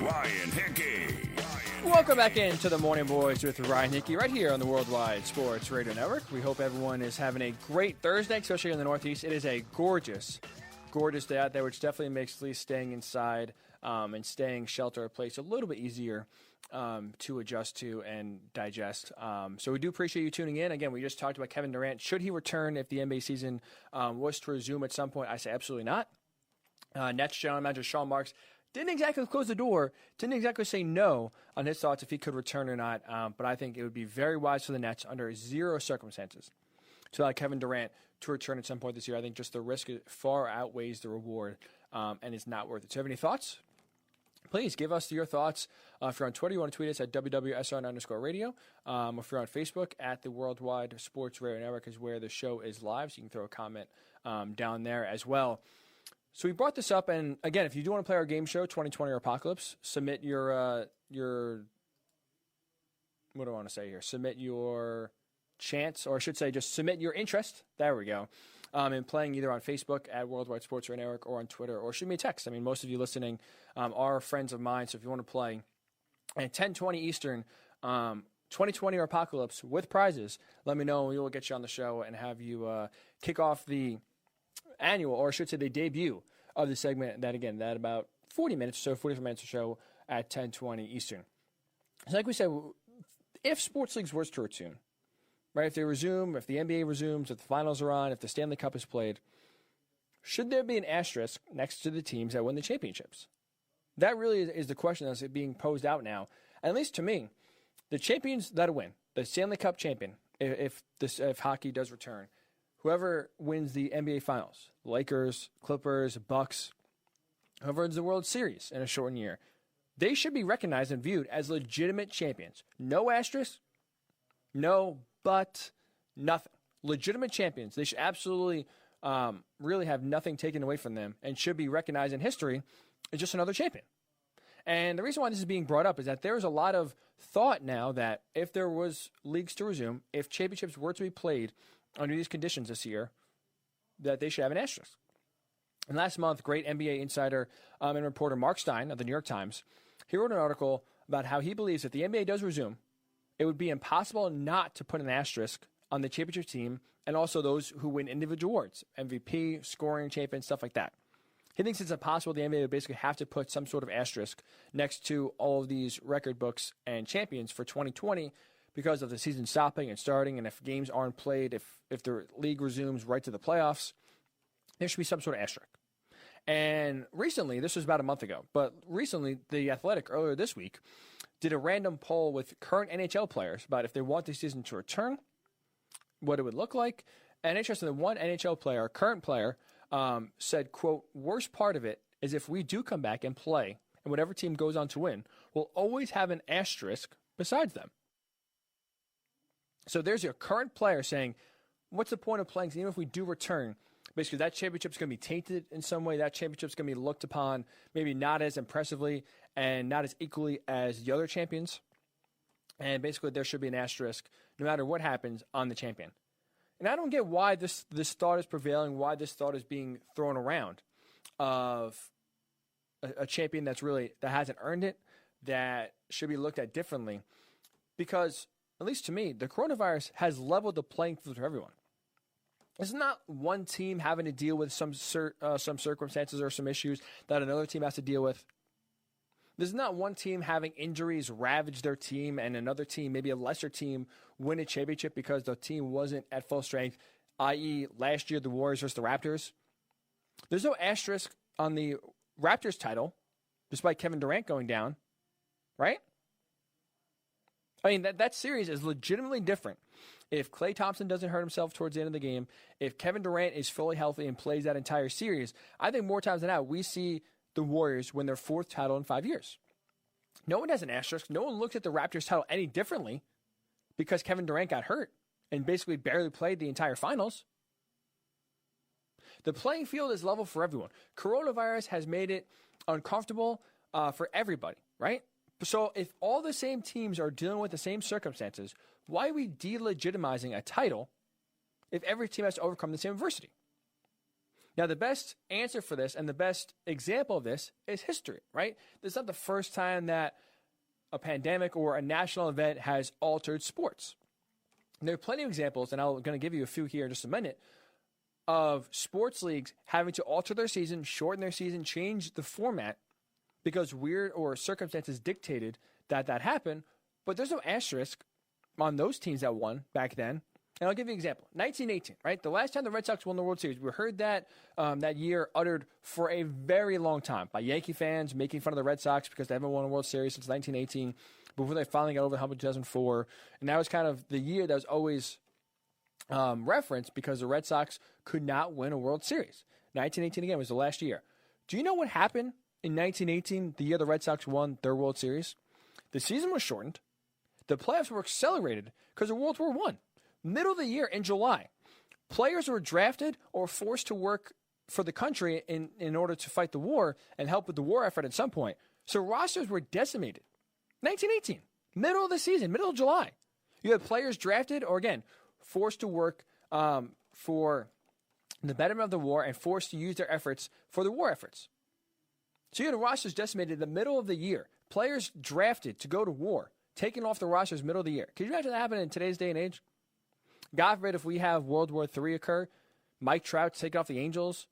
Welcome back into the Morning Boys with Ryan Hickey right here on the Worldwide Sports Radio Network. We hope everyone is having a great Thursday, especially in the Northeast. It is a gorgeous day out there, which definitely makes at least staying inside and staying shelter a place a little bit easier to adjust to and digest. So we do appreciate you tuning in. Again, we just talked about Kevin Durant. Should he return if the NBA season was to resume at some point? I say absolutely not. Nets general manager Sean Marks didn't exactly close the door, didn't exactly say no on his thoughts if he could return or not, but I think it would be very wise for the Nets under zero circumstances to allow Kevin Durant to return at some point this year. I think just the risk far outweighs the reward, and it's not worth it. So if you have any thoughts, please give us your thoughts. If you're on Twitter, you want to tweet us at WWSRN_radio. If you're on Facebook, at the Worldwide Sports Radio Network is where the show is live, so you can throw a comment down there as well. So we brought this up, and again, if you do want to play our game show, 2020 or Apocalypse, submit your what do I want to say here? Submit your chance, or I should say just submit your interest. There we go. In playing either on Facebook at Worldwide Sports Radio Network or on Twitter, or shoot me a text. I mean, most of you listening are friends of mine, so if you want to play at 10:20 Eastern, 2020 or Apocalypse with prizes, let me know, and we will get you on the show and have you kick off the annual, or I should say the debut of the segment that about 40 minutes or so, 45 minutes or so at 10:20 Eastern. So like we said, if sports leagues were to resume, right, if they resume, if the NBA resumes, if the finals are on, if the Stanley Cup is played, should there be an asterisk next to the teams that win the championships? That really is the question that's being posed out now. And at least to me, the champions that win, the Stanley Cup champion, if hockey does return, whoever wins the NBA Finals, Lakers, Clippers, Bucks, whoever wins the World Series in a shortened year, they should be recognized and viewed as legitimate champions. No asterisk, no but, nothing. Legitimate champions. They should absolutely really have nothing taken away from them and should be recognized in history as just another champion. And the reason why this is being brought up is that there's a lot of thought now that if there was leagues to resume, if championships were to be played under these conditions this year, that they should have an asterisk. And last month, great NBA insider and reporter Mark Stein of the New York Times, he wrote an article about how he believes if the NBA does resume, it would be impossible not to put an asterisk on the championship team and also those who win individual awards, MVP, scoring champion, stuff like that. He thinks it's impossible the NBA would basically have to put some sort of asterisk next to all of these record books and champions for 2020 because of the season stopping and starting, and if games aren't played, if the league resumes right to the playoffs, there should be some sort of asterisk. And recently, this was about a month ago, but recently, The Athletic, earlier this week, did a random poll with current NHL players about if they want the season to return, what it would look like. And interestingly, one NHL player, current player, said, quote, worst part of it is if we do come back and play, and whatever team goes on to win, we'll always have an asterisk besides them. So there's your current player saying, what's the point of playing? Even if we do return, basically that championship's going to be tainted in some way. That championship's going to be looked upon maybe not as impressively and not as equally as the other champions. And basically there should be an asterisk no matter what happens on the champion. And I don't get why this thought is prevailing, why this thought is being thrown around of a champion that hasn't earned it, that should be looked at differently. Because, at least to me, the coronavirus has leveled the playing field for everyone. It's not one team having to deal with some circumstances or some issues that another team has to deal with. There's not one team having injuries ravage their team and another team, maybe a lesser team, win a championship because the team wasn't at full strength, i.e. last year the Warriors versus the Raptors. There's no asterisk on the Raptors title, despite Kevin Durant going down, right? I mean, that series is legitimately different. If Klay Thompson doesn't hurt himself towards the end of the game, if Kevin Durant is fully healthy and plays that entire series, I think more times than not, we see the Warriors win their fourth title in 5 years. No one has an asterisk. No one looks at the Raptors title any differently because Kevin Durant got hurt and basically barely played the entire finals. The playing field is level for everyone. Coronavirus has made it uncomfortable for everybody, right? So if all the same teams are dealing with the same circumstances, why are we delegitimizing a title if every team has to overcome the same adversity? Now, the best answer for this and the best example of this is history, right? This is not the first time that a pandemic or a national event has altered sports. And there are plenty of examples, and I'm going to give you a few here in just a minute, of sports leagues having to alter their season, shorten their season, change the format because weird or circumstances dictated that happened. But there's no asterisk on those teams that won back then. And I'll give you an example. 1918, right? The last time the Red Sox won the World Series, we heard that that year uttered for a very long time by Yankee fans making fun of the Red Sox because they haven't won a World Series since 1918, before they finally got over the hump in 2004. And that was kind of the year that was always referenced because the Red Sox could not win a World Series. 1918, again, was the last year. Do you know what happened in 1918, the year the Red Sox won their World Series? The season was shortened. The playoffs were accelerated because of World War I. Middle of the year in July, players were drafted or forced to work for the country in order to fight the war and help with the war effort at some point. So rosters were decimated. 1918, middle of the season, middle of July. You had players drafted or, again, forced to work for the betterment of the war and forced to use their efforts for the war efforts. So you had rosters decimated in the middle of the year. Players drafted to go to war, taken off the rosters middle of the year. Can you imagine that happening in today's day and age? God forbid if we have World War III occur, Mike Trout's taking off the Angels,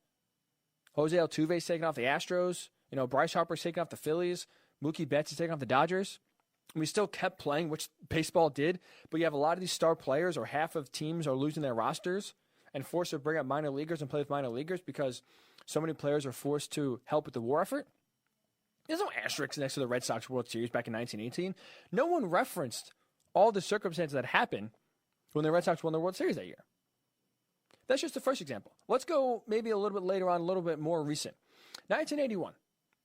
Jose Altuve's taking off the Astros, Bryce Harper's taking off the Phillies, Mookie Betts is taking off the Dodgers. And we still kept playing, which baseball did, but you have a lot of these star players or half of teams are losing their rosters and forced to bring up minor leaguers and play with minor leaguers because so many players are forced to help with the war effort. There's no asterisks next to the Red Sox World Series back in 1918. No one referenced all the circumstances that happened when the Red Sox won the World Series that year. That's just the first example. Let's go maybe a little bit later on, a little bit more recent. 1981,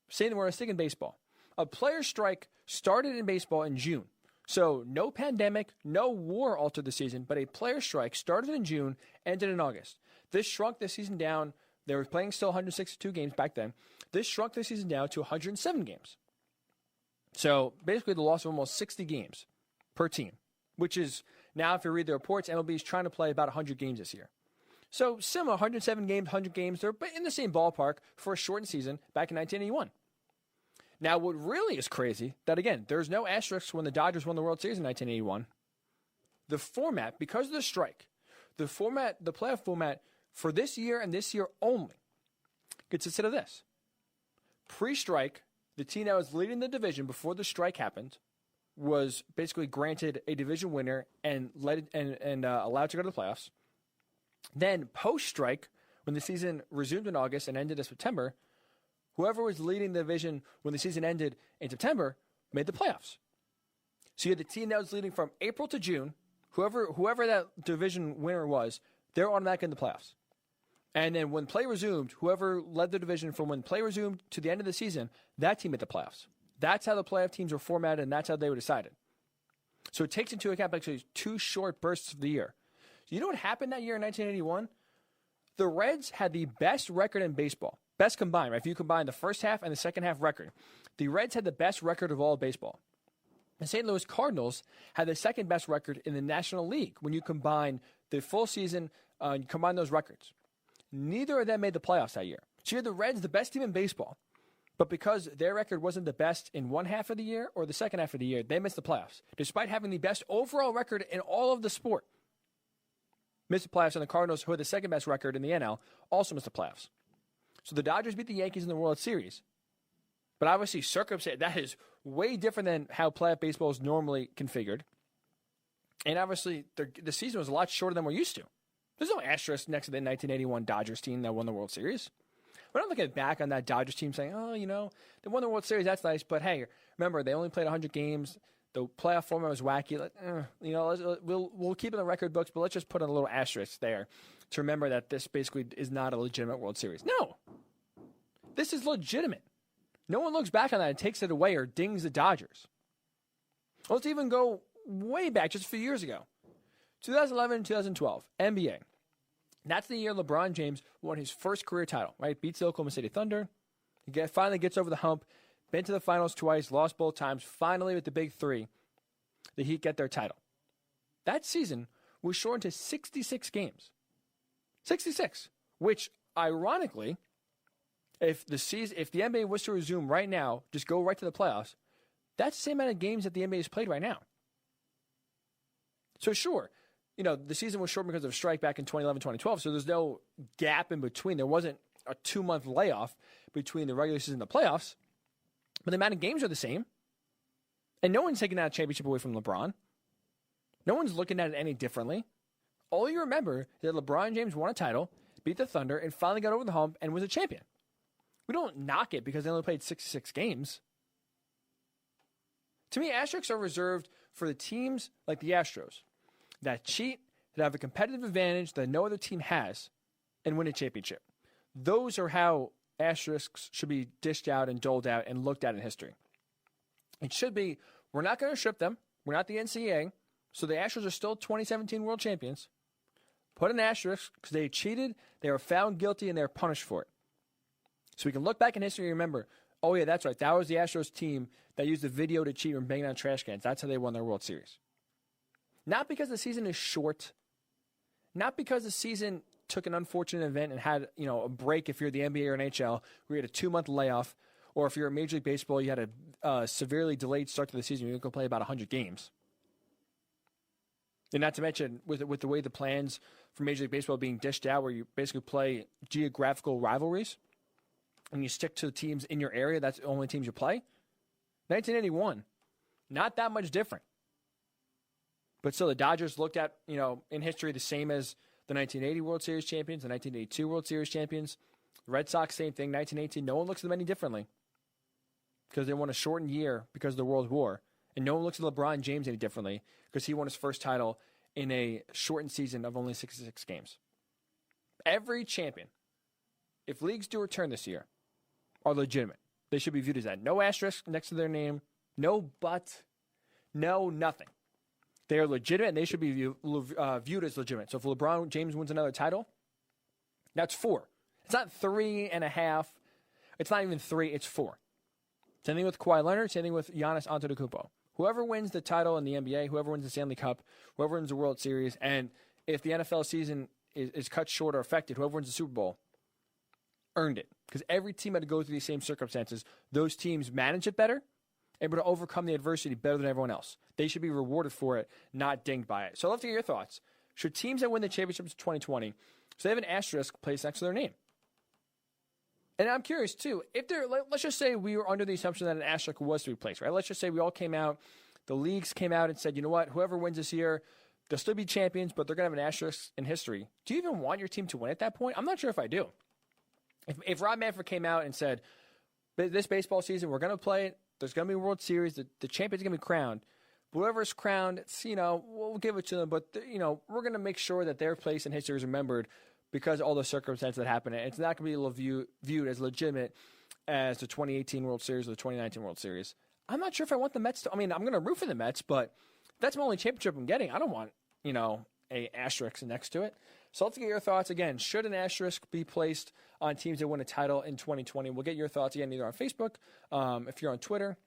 saying we're sticking baseball. A players' strike started in baseball in June. So no pandemic, no war altered the season, but a players' strike started in June, ended in August. This shrunk the season down. They were playing still 162 games back then. This shrunk the season down to 107 games. So basically the loss of almost 60 games per team, which is now, if you read the reports, MLB is trying to play about 100 games this year. So similar, 107 games, 100 games, they're in the same ballpark for a shortened season back in 1981. Now, what really is crazy, that again, there's no asterisks when the Dodgers won the World Series in 1981. The format, because of the strike, the playoff format for this year and this year only consisted of this. Pre-strike, the team that was leading the division before the strike happened was basically granted a division winner and allowed to go to the playoffs. Then post-strike, when the season resumed in August and ended in September, whoever was leading the division when the season ended in September made the playoffs. So you had the team that was leading from April to June. Whoever that division winner was, they're automatically in the playoffs. And then when play resumed, whoever led the division from when play resumed to the end of the season, that team made the playoffs. That's how the playoff teams were formatted, and that's how they were decided. So it takes into account actually 2 short bursts of the year. So you know what happened that year in 1981? The Reds had the best record in baseball. Best combined, right? If you combine the first half and the second half record, the Reds had the best record of all of baseball. The St. Louis Cardinals had the second best record in the National League when you combine the full season, you combine those records. Neither of them made the playoffs that year. So you had the Reds, the best team in baseball, but because their record wasn't the best in one half of the year or the second half of the year, they missed the playoffs, despite having the best overall record in all of the sport. Missed the playoffs, and the Cardinals, who had the second best record in the NL, also missed the playoffs. So the Dodgers beat the Yankees in the World Series. But obviously, circumstance, that is way different than how playoff baseball is normally configured. And obviously, the season was a lot shorter than we're used to. There's no asterisk next to the 1981 Dodgers team that won the World Series. We're not looking back on that Dodgers team saying, oh, they won the World Series, that's nice. But hey, remember, they only played 100 games. The playoff format was wacky. We'll keep it in the record books, but let's just put a little asterisk there to remember that this basically is not a legitimate World Series. No. This is legitimate. No one looks back on that and takes it away or dings the Dodgers. Let's even go way back, just a few years ago. 2011, 2012, NBA. That's the year LeBron James won his first career title, right? Beats the Oklahoma City Thunder. He finally gets over the hump. Been to the finals twice, lost both times. Finally, with the big 3, the Heat get their title. That season was shortened to 66 games. 66, which, ironically, if the NBA was to resume right now, just go right to the playoffs, that's the same amount of games that the NBA has played right now. So sure, the season was short because of a strike back in 2011, 2012, so there's no gap in between. There wasn't a 2-month layoff between the regular season and the playoffs, but the amount of games are the same. And no one's taking that championship away from LeBron. No one's looking at it any differently. All you remember is that LeBron James won a title, beat the Thunder, and finally got over the hump and was a champion. We don't knock it because they only played 66 games. To me, asterisks are reserved for the teams like the Astros that cheat, that have a competitive advantage that no other team has, and win a championship. Those are how asterisks should be dished out and doled out and looked at in history. It should be, we're not going to strip them. We're not the NCAA. So the Astros are still 2017 world champions. Put an asterisk because they cheated, they were found guilty, and they were punished for it. So we can look back in history and remember, oh yeah, that's right. That was the Astros team that used the video to cheat and bang on trash cans. That's how they won their World Series. Not because the season is short. Not because the season took an unfortunate event and had, a break if you're the NBA or NHL, where you had a 2-month layoff, or if you're a Major League Baseball, you had a severely delayed start to the season. You could play about 100 games. And not to mention, with the way the plans for Major League Baseball being dished out, where you basically play geographical rivalries, and you stick to the teams in your area, that's the only teams you play. 1981, not that much different. But still, the Dodgers looked at, in history the same as the 1980 World Series champions, the 1982 World Series champions. The Red Sox, same thing. 1918, no one looks at them any differently because they won a shortened year because of the World War. And no one looks at LeBron James any differently because he won his first title in a shortened season of only 66 games. Every champion, if leagues do return this year, are legitimate. They should be viewed as that. No asterisk next to their name. No but. No nothing. They are legitimate, and they should be viewed as legitimate. So if LeBron James wins another title, that's 4. It's not 3.5. It's not even 3. It's 4. Same thing with Kawhi Leonard. Same thing with Giannis Antetokounmpo. Whoever wins the title in the NBA, whoever wins the Stanley Cup, whoever wins the World Series, and if the NFL season is cut short or affected, whoever wins the Super Bowl, earned it. Because every team had to go through these same circumstances. Those teams manage it better, able to overcome the adversity better than everyone else. They should be rewarded for it, not dinged by it. So I'd love to hear your thoughts. Should teams that win the championships in 2020, so they have an asterisk placed next to their name? And I'm curious, too, if let's just say we were under the assumption that an asterisk was to be placed, right? Let's just say we all came out The leagues came out and said, you know what, whoever wins this year, they'll still be champions, but they're going to have an asterisk in history. Do you even want your team to win at that point? I'm not sure if I do. If Rob Manfred came out and said, this baseball season, we're going to play it, there's going to be a World Series, the champion's going to be crowned. Whoever's crowned, it's, we'll give it to them, but, we're going to make sure that their place in history is remembered because of all the circumstances that happened. It's not going to be viewed as legitimate as the 2018 World Series or the 2019 World Series. I'm not sure if I want the Mets to. I mean, I'm going to root for the Mets, but that's my only championship I'm getting. I don't want, a asterisk next to it. So let's get your thoughts. Again, should an asterisk be placed on teams that win a title in 2020? We'll get your thoughts again either on Facebook, if you're on Twitter.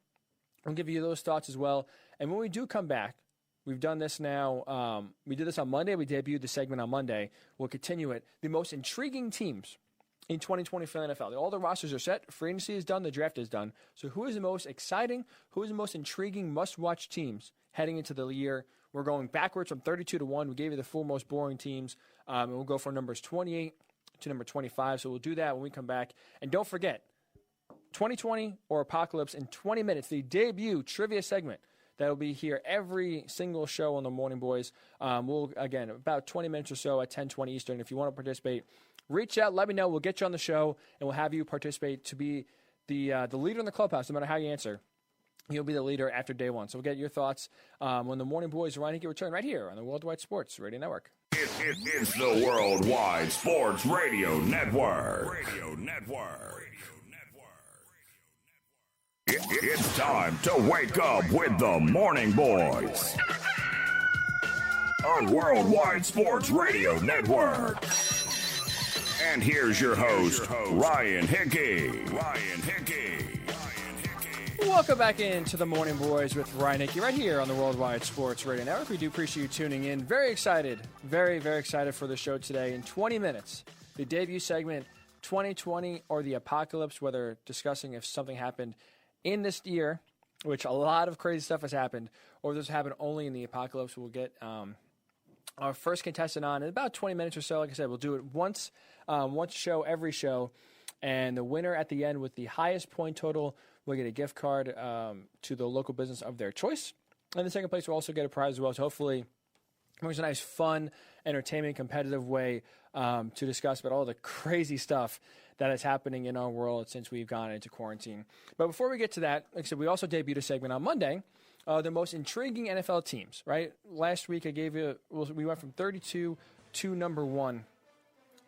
I'll give you those thoughts as well. And when we do come back, we've done this now. We did this on Monday. We debuted the segment on Monday. We'll continue it. The most intriguing teams in 2020 for the NFL. All the rosters are set. Free agency is done. The draft is done. So who is the most exciting, who is the most intriguing must-watch teams heading into the year? We're going backwards from 32 to 1. We gave you the four most boring teams. And we'll go from numbers 28 to number 25. So we'll do that when we come back. And don't forget, 2020 or Apocalypse in 20 minutes, the debut trivia segment that will be here every single show on the Morning Boys. We'll, again, about 20 minutes or so at 10:20 Eastern. If you want to participate, reach out, let me know. We'll get you on the show, and we'll have you participate to be the leader in the clubhouse. No matter how you answer, you'll be the leader after day one. So we'll get your thoughts when the Morning Boys Ryan Hickey return right here on the Worldwide Sports Radio Network. It's the Worldwide Sports Radio Network. It's time to wake up with the Morning Boys on Worldwide Sports Radio Network. And here's your host, Ryan Hickey. Welcome back into the Morning Boys with Ryan Hickey right here on the Worldwide Sports Radio Network. We do appreciate you tuning in. Very excited, very, very excited for the show today. In 20 minutes, the debut segment, 2020 or the Apocalypse, whether discussing if something happened in this year, which a lot of crazy stuff has happened, or this happened only in the Apocalypse. We'll get our first contestant on in about 20 minutes or so. Like I said, we'll do it once show, every show. And the winner at the end with the highest point total will get a gift card to the local business of their choice. And the second place will also get a prize as well. So hopefully it was a nice, fun, entertainment, competitive way to discuss about all the crazy stuff that is happening in our world since we've gone into quarantine. But before we get to that, like I said, we also debuted a segment on Monday, the most intriguing NFL teams, right? Last week we went from 32 to number 1.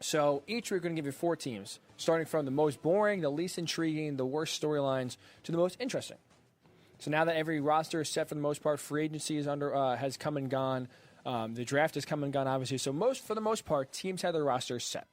So each week we're going to give you 4 teams, starting from the most boring, the least intriguing, the worst storylines, to the most interesting. So now that every roster is set for the most part, free agency is has come and gone. The draft has come and gone, obviously. So for the most part, teams have their rosters set.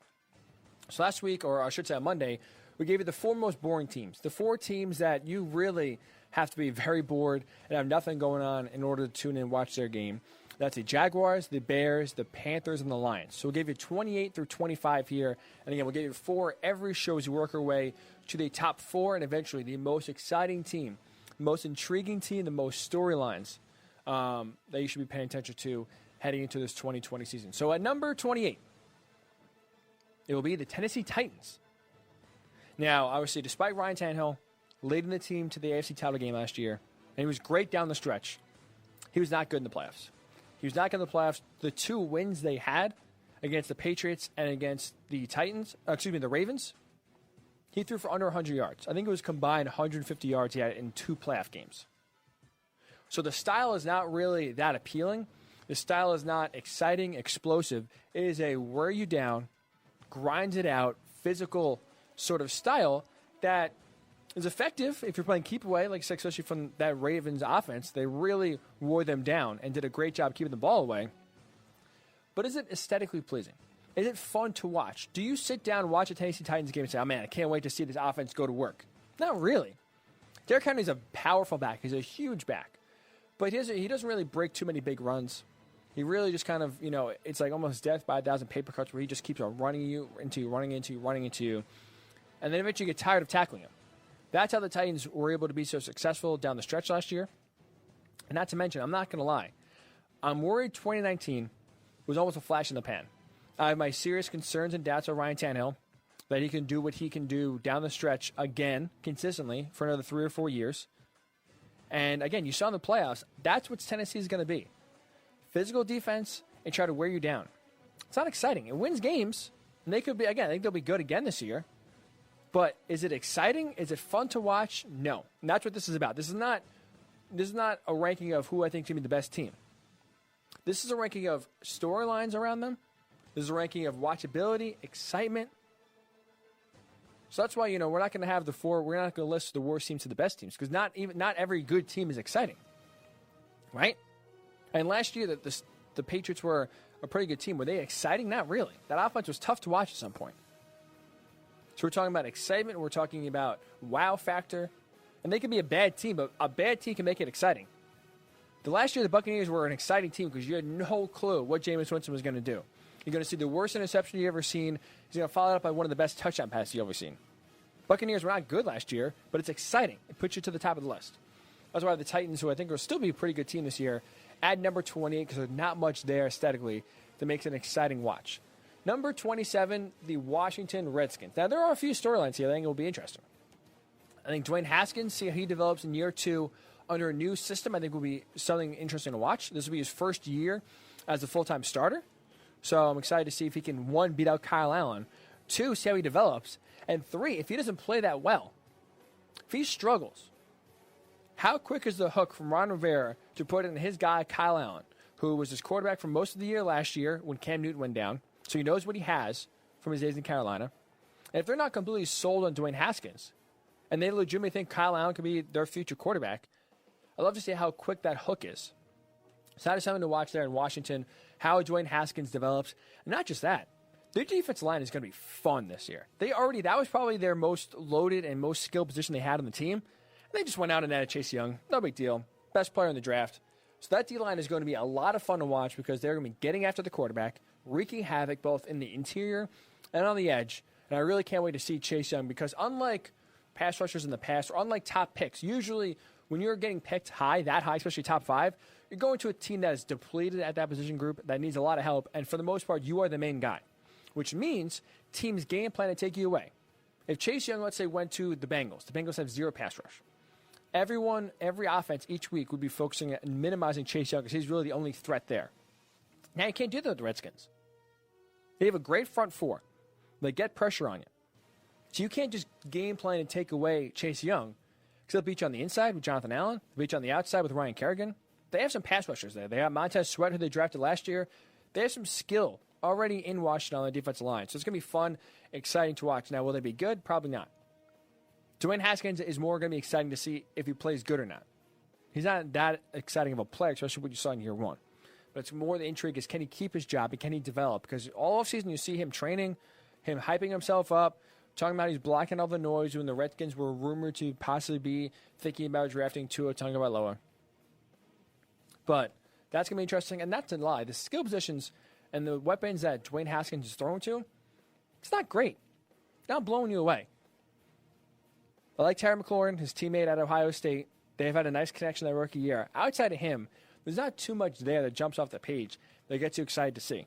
So last week, or I should say on Monday, we gave you the 4 most boring teams, the 4 teams that you really have to be very bored and have nothing going on in order to tune in and watch their game. That's the Jaguars, the Bears, the Panthers, and the Lions. So we'll give you 28 through 25 here. And again, we'll give you 4 every show as you work our way to the top 4 and eventually the most exciting team, the most intriguing team, the most storylines that you should be paying attention to heading into this 2020 season. So at number 28, it will be the Tennessee Titans. Now, obviously, despite Ryan Tannehill leading the team to the AFC title game last year, and he was great down the stretch, he was not good in the playoffs. He was not good in the playoffs. The 2 wins they had against the Patriots and against the the Ravens, he threw for under 100 yards. I think it was combined 150 yards he had in 2 playoff games. So the style is not really that appealing. The style is not exciting, explosive. It is a wear you down, grind it out, physical sort of style that is effective if you're playing keep away, like especially from that Ravens offense. They really wore them down and did a great job keeping the ball away. But is it aesthetically pleasing? Is it fun to watch? Do you sit down and watch a Tennessee Titans game and say, oh man, I can't wait to see this offense go to work? Not really. Derrick Henry's a powerful back. He's a huge back. But he doesn't really break too many big runs. He really just kind of, it's like almost death by 1,000 paper cuts where he just keeps on running into you. And then eventually you get tired of tackling him. That's how the Titans were able to be so successful down the stretch last year. And not to mention, I'm not going to lie, I'm worried 2019 was almost a flash in the pan. I have my serious concerns and doubts of Ryan Tannehill, that he can do what he can do down the stretch again, consistently, for another 3 or 4 years. And, again, you saw in the playoffs, that's what Tennessee is going to be. Physical defense and try to wear you down. It's not exciting. It wins games, and they could be, again, I think they'll be good again this year. But is it exciting? Is it fun to watch? No. And that's what this is about. This is not a ranking of who I think is going to be the best team. This is a ranking of storylines around them. This is a ranking of watchability, excitement. So that's why, we're not going to have we're not going to list the worst teams to the best teams, because not every good team is exciting. Right? And last year, the Patriots were a pretty good team. Were they exciting? Not really. That offense was tough to watch at some point. So we're talking about excitement. We're talking about wow factor. And they can be a bad team, but a bad team can make it exciting. The last year, the Buccaneers were an exciting team because you had no clue what Jameis Winston was going to do. You're going to see the worst interception you've ever seen. He's going to follow it up by one of the best touchdown passes you've ever seen. Buccaneers were not good last year, but it's exciting. It puts you to the top of the list. That's why the Titans, who I think will still be a pretty good team this year, add number 28 because there's not much there aesthetically that makes it an exciting watch. Number 27, the Washington Redskins. Now, there are a few storylines here that I think will be interesting. I think Dwayne Haskins, see how he develops in year 2 under a new system, I think will be something interesting to watch. This will be his first year as a full-time starter. So I'm excited to see if he can, 1, beat out Kyle Allen, 2, see how he develops, and 3, if he doesn't play that well, if he struggles, how quick is the hook from Ron Rivera to put in his guy, Kyle Allen, who was his quarterback for most of the year last year when Cam Newton went down, so he knows what he has from his days in Carolina. And if they're not completely sold on Dwayne Haskins, and they legitimately think Kyle Allen could be their future quarterback, I'd love to see how quick that hook is. So that is something to watch there in Washington, how Dwayne Haskins develops. And not just that, their defensive line is going to be fun this year. That was probably their most loaded and most skilled position they had on the team. And they just went out and added Chase Young. No big deal. Best player in the draft. So that D-line is going to be a lot of fun to watch because they're going to be getting after the quarterback, wreaking havoc both in the interior and on the edge. And I really can't wait to see Chase Young because unlike pass rushers in the past, or unlike top picks, usually when you're getting picked high, that high, especially top 5, you're going to a team that is depleted at that position group, that needs a lot of help, and for the most part, you are the main guy, which means teams game plan to take you away. If Chase Young, let's say, went to the Bengals have 0 pass rush. Every offense each week would be focusing on minimizing Chase Young because he's really the only threat there. Now, you can't do that with the Redskins. They have a great front 4. They get pressure on you. So you can't just game plan and take away Chase Young because they'll beat you on the inside with Jonathan Allen. They'll beat you on the outside with Ryan Kerrigan. They have some pass rushers there. They have Montez Sweat, who they drafted last year. They have some skill already in Washington on the defensive line. So it's going to be fun, exciting to watch. Now, will they be good? Probably not. Dwayne Haskins is more going to be exciting to see if he plays good or not. He's not that exciting of a player, especially what you saw in year 1. But it's more the intrigue is, can he keep his job and can he develop? Because all offseason you see him training, him hyping himself up, talking about he's blocking all the noise when the Redskins were rumored to possibly be thinking about drafting Tua Tagovailoa. But that's going to be interesting. And not to lie, the skill positions and the weapons that Dwayne Haskins is throwing to, it's not great. It's not blowing you away. I like Terry McLaurin, his teammate at Ohio State. They've had a nice connection that rookie year. Outside of him, there's not too much there that jumps off the page that gets you excited to see.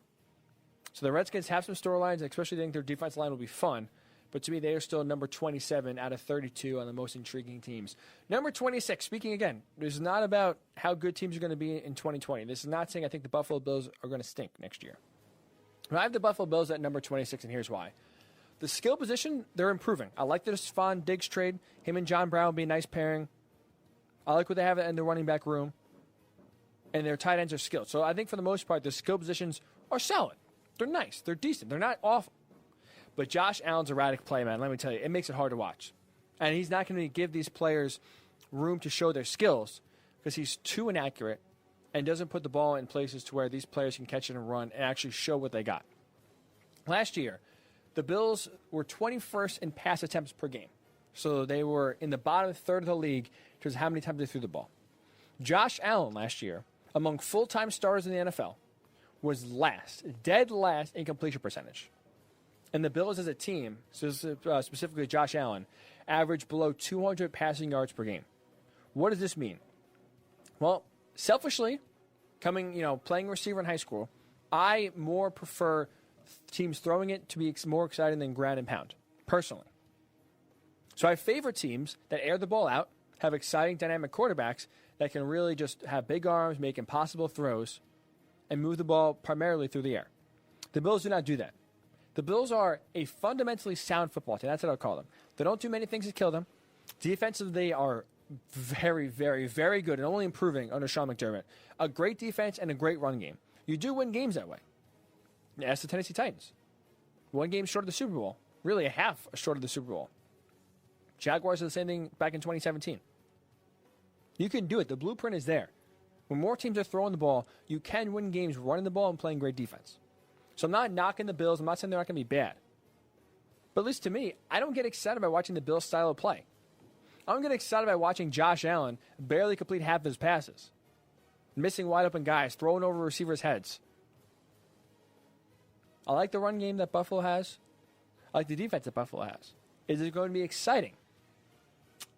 So the Redskins have some storylines, and especially think their defensive line will be fun. But to me, they are still number 27 out of 32 on the most intriguing teams. Number 26, speaking again, this is not about how good teams are going to be in 2020. This is not saying I think the Buffalo Bills are going to stink next year. I have the Buffalo Bills at number 26, and here's why. The skill position, they're improving. I like the Stephon Diggs trade. Him and John Brown will be a nice pairing. I like what they have in the running back room. And their tight ends are skilled. So I think for the most part, the skill positions are solid. They're nice. They're decent. They're not awful. But Josh Allen's erratic play, man. Let me tell you, it makes it hard to watch. And he's not going to give these players room to show their skills because he's too inaccurate and doesn't put the ball in places to where these players can catch it and run and actually show what they got. Last year, the Bills were 21st in pass attempts per game. So they were in the bottom third of the league in terms of how many times they threw the ball. Josh Allen last year, among full-time starters in the NFL, was dead last in completion percentage. And the Bills as a team, specifically Josh Allen, averaged below 200 passing yards per game. What does this mean? Well, selfishly, playing receiver in high school, I more prefer teams throwing it to be more exciting than ground and pound, personally. So I favor teams that air the ball out, have exciting, dynamic quarterbacks that can really just have big arms, make impossible throws, and move the ball primarily through the air. The Bills do not do that. The Bills are a fundamentally sound football team. That's what I'll call them. They don't do many things to kill them. Defensively, they are very, very, very good and only improving under Sean McDermott. A great defense and a great run game. You do win games that way. Ask the Tennessee Titans. One game short of the Super Bowl. Really a half short of the Super Bowl. Jaguars are the same thing back in 2017. You can do it. The blueprint is there. When more teams are throwing the ball, you can win games running the ball and playing great defense. So I'm not knocking the Bills. I'm not saying they're not going to be bad. But at least to me, I don't get excited by watching the Bills' style of play. I don't get excited by watching Josh Allen barely complete half of his passes. Missing wide open guys, throwing over receivers' heads. I like the run game that Buffalo has. I like the defense that Buffalo has. Is it going to be exciting?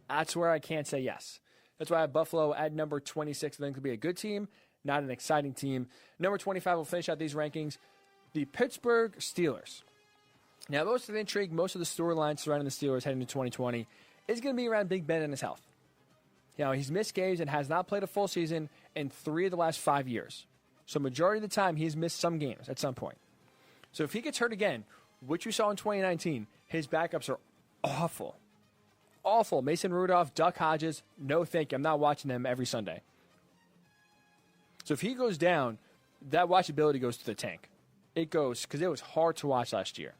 That's where I can't say yes. That's why I have Buffalo at number 26. I think it'll be a good team, not an exciting team. Number 25 will finish out these rankings. The Pittsburgh Steelers. Now, most of the intrigue, most of the storylines surrounding the Steelers heading into 2020 is going to be around Big Ben and his health. You know, he's missed games and has not played a full season in 3 of the last 5 years. So majority of the time, he's missed some games at some point. So if he gets hurt again, which we saw in 2019, his backups are awful. Awful. Mason Rudolph, Duck Hodges, no thank you. I'm not watching them every Sunday. So if he goes down, that watchability goes to the tank. It goes, because it was hard to watch last year.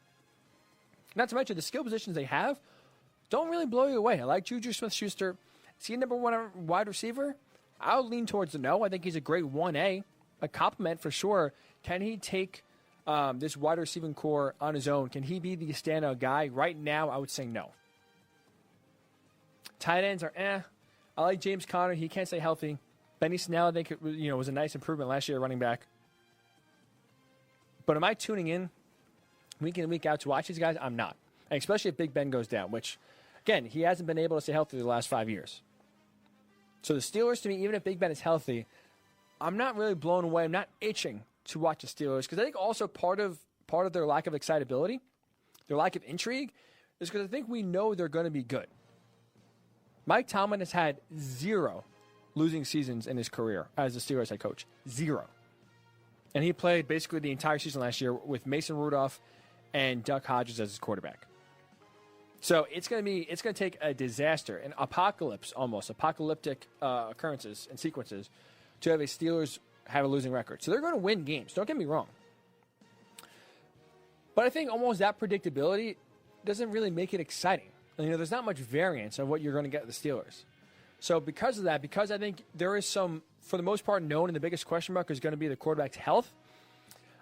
Not to mention, the skill positions they have don't really blow you away. I like Juju Smith-Schuster. Is he a number 1 wide receiver? I'll lean towards the no. I think he's a great 1A. A compliment for sure. Can he take this wide receiving core on his own? Can he be the standout guy? Right now, I would say no. Tight ends are I like James Conner. He can't stay healthy. Benny Snell, I think, was a nice improvement last year, running back. But am I tuning in week in and week out to watch these guys? I'm not. And especially if Big Ben goes down, which, again, he hasn't been able to stay healthy the last 5 years. So the Steelers, to me, even if Big Ben is healthy, I'm not really blown away. I'm not itching to watch the Steelers, because I think also part of their lack of excitability, their lack of intrigue, is because I think we know they're going to be good. Mike Tomlin has had 0 losing seasons in his career as the Steelers head coach. 0. And he played basically the entire season last year with Mason Rudolph and Duck Hodges as his quarterback. So it's going to take a disaster, an apocalyptic occurrences and sequences to have a Steelers have a losing record. So they're going to win games. Don't get me wrong. But I think almost that predictability doesn't really make it exciting. There's not much variance on what you're going to get with the Steelers. So because of that, because I think there is some, for the most part, known, and the biggest question mark is going to be the quarterback's health,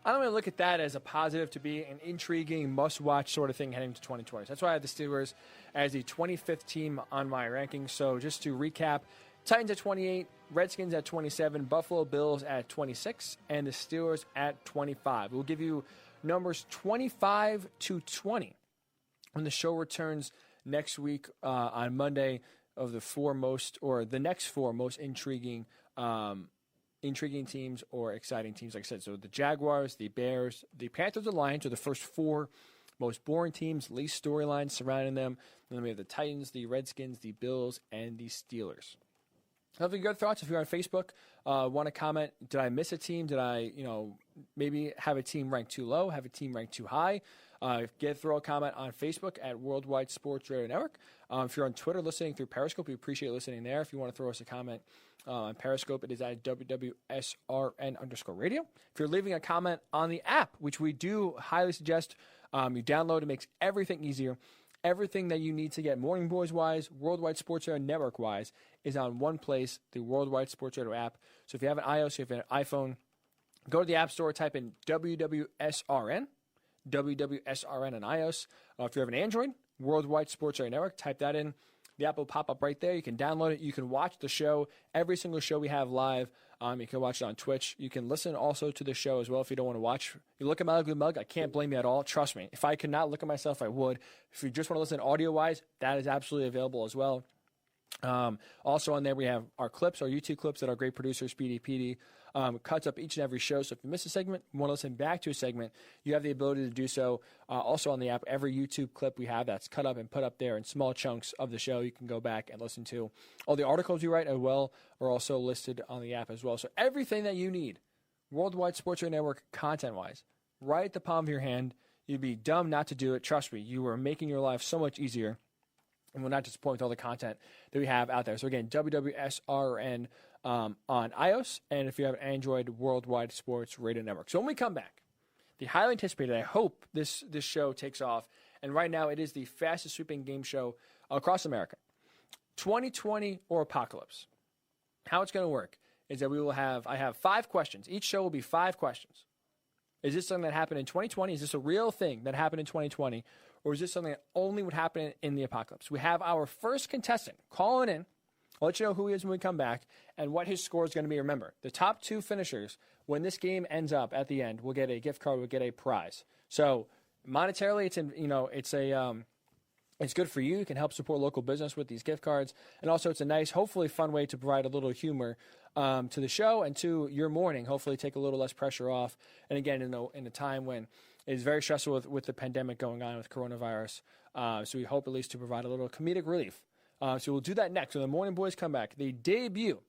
I don't really look at that as a positive to be an intriguing, must-watch sort of thing heading to 2020. So that's why I have the Steelers as the 25th team on my rankings. So just to recap, Titans at 28, Redskins at 27, Buffalo Bills at 26, and the Steelers at 25. We'll give you numbers 25 to 20 when the show returns next week on Monday of the next 4 most intriguing teams or exciting teams. Like I said, so the Jaguars, the Bears, the Panthers, the Lions are the first 4 most boring teams, least storylines surrounding them. And then we have the Titans, the Redskins, the Bills, and the Steelers. Have your good thoughts. If you're on Facebook, want to comment, did I miss a team? Did I, maybe have a team ranked too low, have a team ranked too high? Throw a comment on Facebook at Worldwide Sports Radio Network. If you're on Twitter listening through Periscope, we appreciate listening there. If you want to throw us a comment on Periscope, it is at WWSRN_radio. If you're leaving a comment on the app, which we do highly suggest you download, it makes everything easier. Everything that you need to get Morning Boys-wise, Worldwide Sports Radio Network-wise, is on one place, the Worldwide Sports Radio app. So if you have an iOS, if you have an iPhone, go to the App Store, type in WWSRN on iOS. If you have an Android, Worldwide Sports Radio Network, type that in. The app will pop up right there. You can download it. You can watch the show. Every single show we have live. You can watch it on Twitch. You can listen also to the show as well if you don't want to watch. You look at my ugly mug, I can't blame you at all. Trust me. If I could not look at myself, I would. If you just want to listen audio-wise, that is absolutely available as well. Also on there, we have our clips, our YouTube clips that our great producer, Speedy PD, cuts up each and every show. So if you miss a segment, want to listen back to a segment, you have the ability to do so. Also on the app, every YouTube clip we have that's cut up and put up there in small chunks of the show, you can go back and listen to. All the articles you write as well are also listed on the app as well. So everything that you need, Worldwide Sports Radio Network content-wise, right at the palm of your hand. You'd be dumb not to do it. Trust me, you are making your life so much easier. And we'll not disappoint with all the content that we have out there. So again, WWSRN on iOS, and if you have Android, Worldwide Sports Radio Network. So when we come back, the highly anticipated, I hope this show takes off, and right now it is the fastest sweeping game show across America. 2020 or Apocalypse. How it's going to work is that I have 5 questions. Each show will be 5 questions. Is this something that happened in 2020? Is this a real thing that happened in 2020? Or is this something that only would happen in the apocalypse? We have our first contestant calling in. I'll let you know who he is when we come back and what his score is going to be. Remember, the top 2 finishers, when this game ends up at the end, will get a gift card, will get a prize. So monetarily, it's good for you. You can help support local business with these gift cards. And also it's a nice, hopefully fun way to provide a little humor to the show and to your morning, hopefully take a little less pressure off. And again, in a time when it's very stressful with the pandemic going on with coronavirus. So we hope at least to provide a little comedic relief. So we'll do that next. When the Morning Boys come back, the debut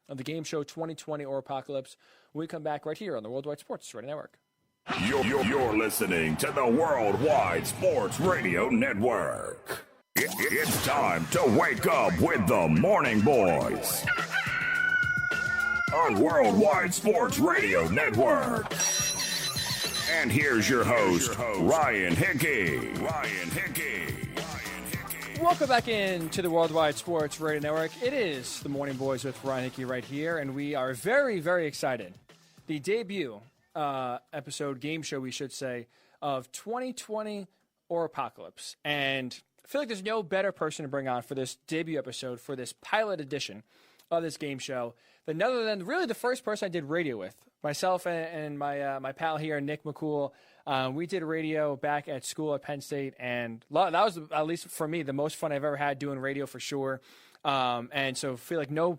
of the game show 2020 or Apocalypse, when we come back right here on the Worldwide Sports Radio Network. You're listening to the Worldwide Sports Radio Network. It's time to wake up with the Morning Boys on Worldwide Sports Radio Network. And here's your host, Ryan Hickey. Welcome back into the Worldwide Sports Radio Network. It is the Morning Boys with Ryan Hickey right here, and we are very, very excited. The debut episode, game show, we should say, of 2020 or Apocalypse. And I feel like there's no better person to bring on for this debut episode, for this pilot edition of this game show, than other than really the first person I did radio with. Myself and my pal here, Nick McCool, we did radio back at school at Penn State, and that was, at least for me, the most fun I've ever had doing radio for sure. And so I feel like no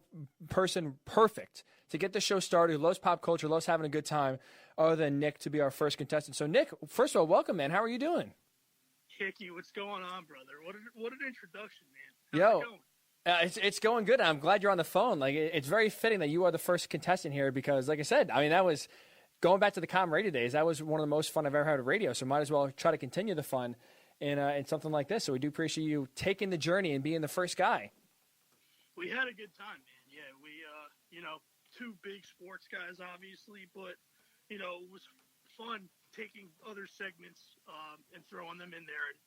person perfect to get the show started, who loves pop culture, loves having a good time, other than Nick to be our first contestant. So Nick, first of all, welcome, man. How are you doing? Hickey, what's going on, brother? What an introduction, man. How's it going? It's going good. I'm glad you're on the phone. Like, it's very fitting that you are the first contestant here because, like I said, I mean, that was going back to the comm radio days. That was one of the most fun I've ever had at radio. So might as well try to continue the fun in something like this. So we do appreciate you taking the journey and being the first guy. We had a good time, man. Yeah, we 2 big sports guys, obviously, but it was fun taking other segments and throwing them in there. And,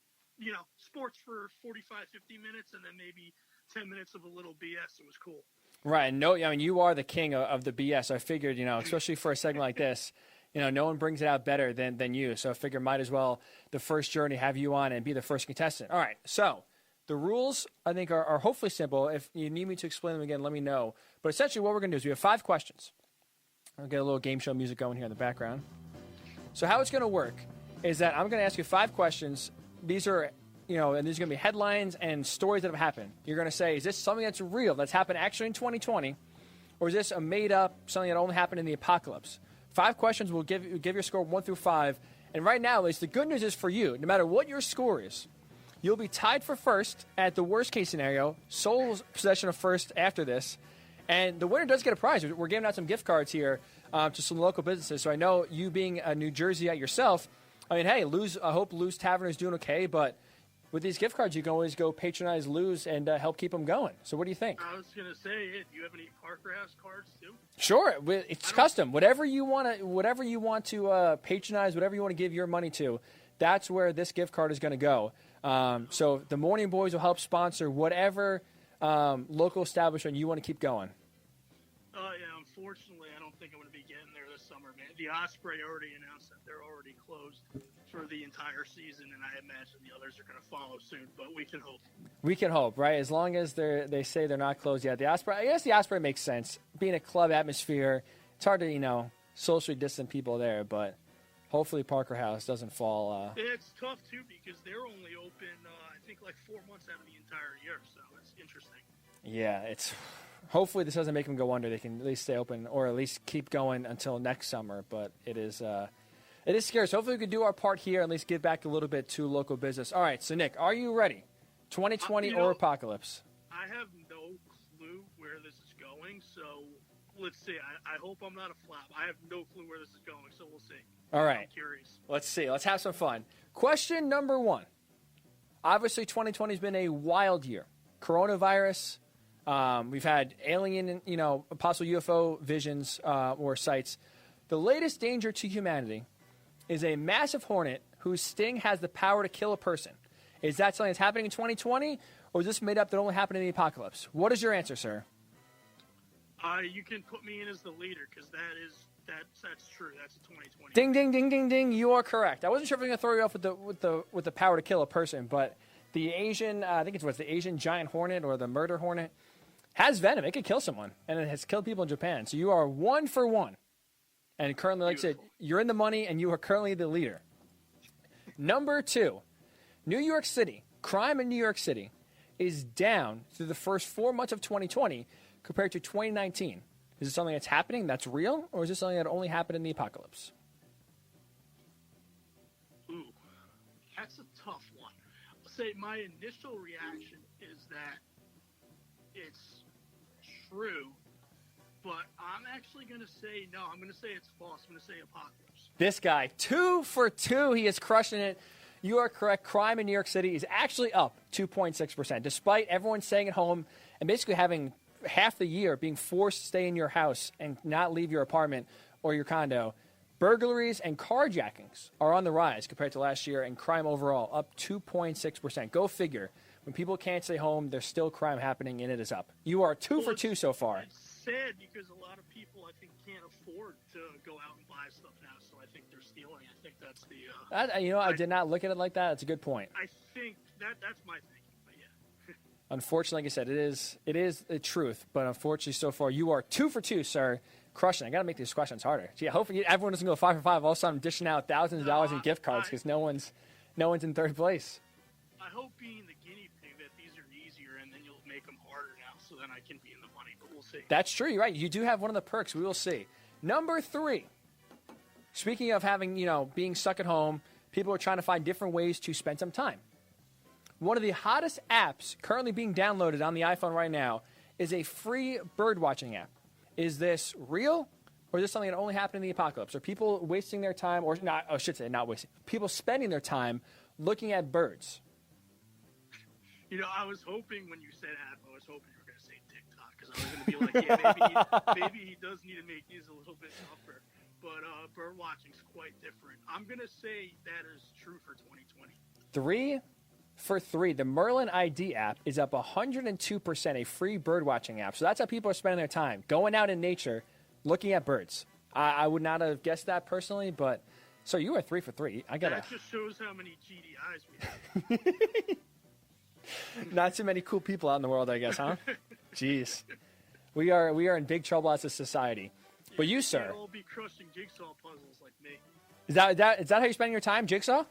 sports for 45, 50 minutes, and then maybe 10 minutes of a little BS. It was cool. Right. No, I mean, you are the king of the BS. I figured, especially for a segment like this, no one brings it out better than you. So I figured might as well the first journey have you on and be the first contestant. All right. So the rules, I think, are hopefully simple. If you need me to explain them again, let me know. But essentially what we're going to do is we have 5 questions. I'll get a little game show music going here in the background. So how it's going to work is that I'm going to ask you 5 questions. These are, and there's going to be headlines and stories that have happened. You're going to say, is this something that's real, that's happened actually in 2020? Or is this a made-up, something that only happened in the apocalypse? 5 questions will give your score 1 through 5. And right now, at least, the good news is for you, no matter what your score is, you'll be tied for first at the worst-case scenario, sole possession of first after this. And the winner does get a prize. We're giving out some gift cards here to some local businesses. So I know you being a New Jerseyite yourself, I mean, hey, I hope Lou's Tavern is doing okay, but with these gift cards, you can always go patronize Lou's and help keep them going. So what do you think? I was going to say, do you have any Parker House cards too? Sure. It's custom. Whatever you want to patronize, whatever you want to give your money to, that's where this gift card is going to go. So the Morning Boys will help sponsor whatever local establishment you want to keep going. Yeah, unfortunately, I don't think I'm going to be getting there this summer, man. The Osprey already announced that they're already closed for the entire season, and I imagine the others are going to follow soon, but we can hope. We can hope, right? As long as they say they're not closed yet. I guess the Osprey makes sense. Being a club atmosphere, it's hard to, socially distant people there, but hopefully Parker House doesn't fall. It's tough, too, because they're only open, I think, like 4 months out of the entire year, so it's interesting. Yeah, it's hopefully this doesn't make them go under. They can at least stay open or at least keep going until next summer. But it is scary. So hopefully we can do our part here and at least give back a little bit to local business. All right, so Nick, are you ready? 2020 or apocalypse? I have no clue where this is going, so let's see. I hope I'm not a flop. I have no clue where this is going, so we'll see. All right. I'm curious. Let's see. Let's have some fun. Question number 1. Obviously, 2020 has been a wild year. Coronavirus. We've had alien, possible UFO visions or sights. The latest danger to humanity is a massive hornet whose sting has the power to kill a person. Is that something that's happening in 2020, or is this made up that only happened in the apocalypse? What is your answer, sir? You can put me in as the leader because that's true. That's 2020. Ding, ding, ding, ding, ding. You are correct. I wasn't sure if I was going to throw you off with the power to kill a person, but the Asian, I think it's the Asian giant hornet or the murder hornet, has venom. It could kill someone, and it has killed people in Japan. So you are 1 for 1. And currently, like I said, you're in the money, and you are currently the leader. Number 2, New York City. Crime in New York City is down through the first 4 months of 2020 compared to 2019. Is it something that's happening, that's real, or is this something that only happened in the apocalypse? Ooh, that's a tough one. I'll say my initial reaction is that it's true, but I'm actually going to say no. I'm going to say it's false. I'm going to say apocalypse. This guy, 2 for 2. He is crushing it. You are correct. Crime in New York City is actually up 2.6%, despite everyone staying at home and basically having half the year being forced to stay in your house and not leave your apartment or your condo. Burglaries and carjackings are on the rise compared to last year, and crime overall up 2.6%. Go figure. When people can't stay home, there's still crime happening, and it is up. You are 2 for 2 so far. It's sad because a lot of people, I think, can't afford to go out and buy stuff now, so I think they're stealing. I think that's the... I did not look at it like that. That's a good point. I think that's my thinking, but yeah. Unfortunately, like I said, it is the truth, but unfortunately, so far, you are 2 for 2, sir. Crushing. I got to make these questions harder. Yeah, hopefully everyone doesn't go 5 for 5. All of a sudden, I'm dishing out thousands of dollars in gift cards because no one's in third place. I hope being the guinea pig that these are easier, and then you'll make them harder now, so then I can be in the money. But we'll see. That's true. You're right. You do have one of the perks. We will see. Number 3. Speaking of having, being stuck at home, people are trying to find different ways to spend some time. One of the hottest apps currently being downloaded on the iPhone right now is a free bird watching app. Is this real, or is this something that only happened in the apocalypse? Are people wasting their time, or not? I should say not wasting. People spending their time looking at birds. I was hoping when you said app, I was hoping you were going to say TikTok, because I was going to be like, maybe he does need to make these a little bit tougher. But bird watching is quite different. I'm going to say that is true for 2020. 3 for 3. The Merlin ID app is up 102%, a free bird watching app. So that's how people are spending their time, going out in nature, looking at birds. I would not have guessed that personally, but so you are 3 for 3. That just shows how many GDIs we have. Not too many cool people out in the world, I guess, huh? Jeez. We are in big trouble as a society. But you, sir. We'll all be crushing jigsaw puzzles like me. Is that how you're spending your time, jigsaw?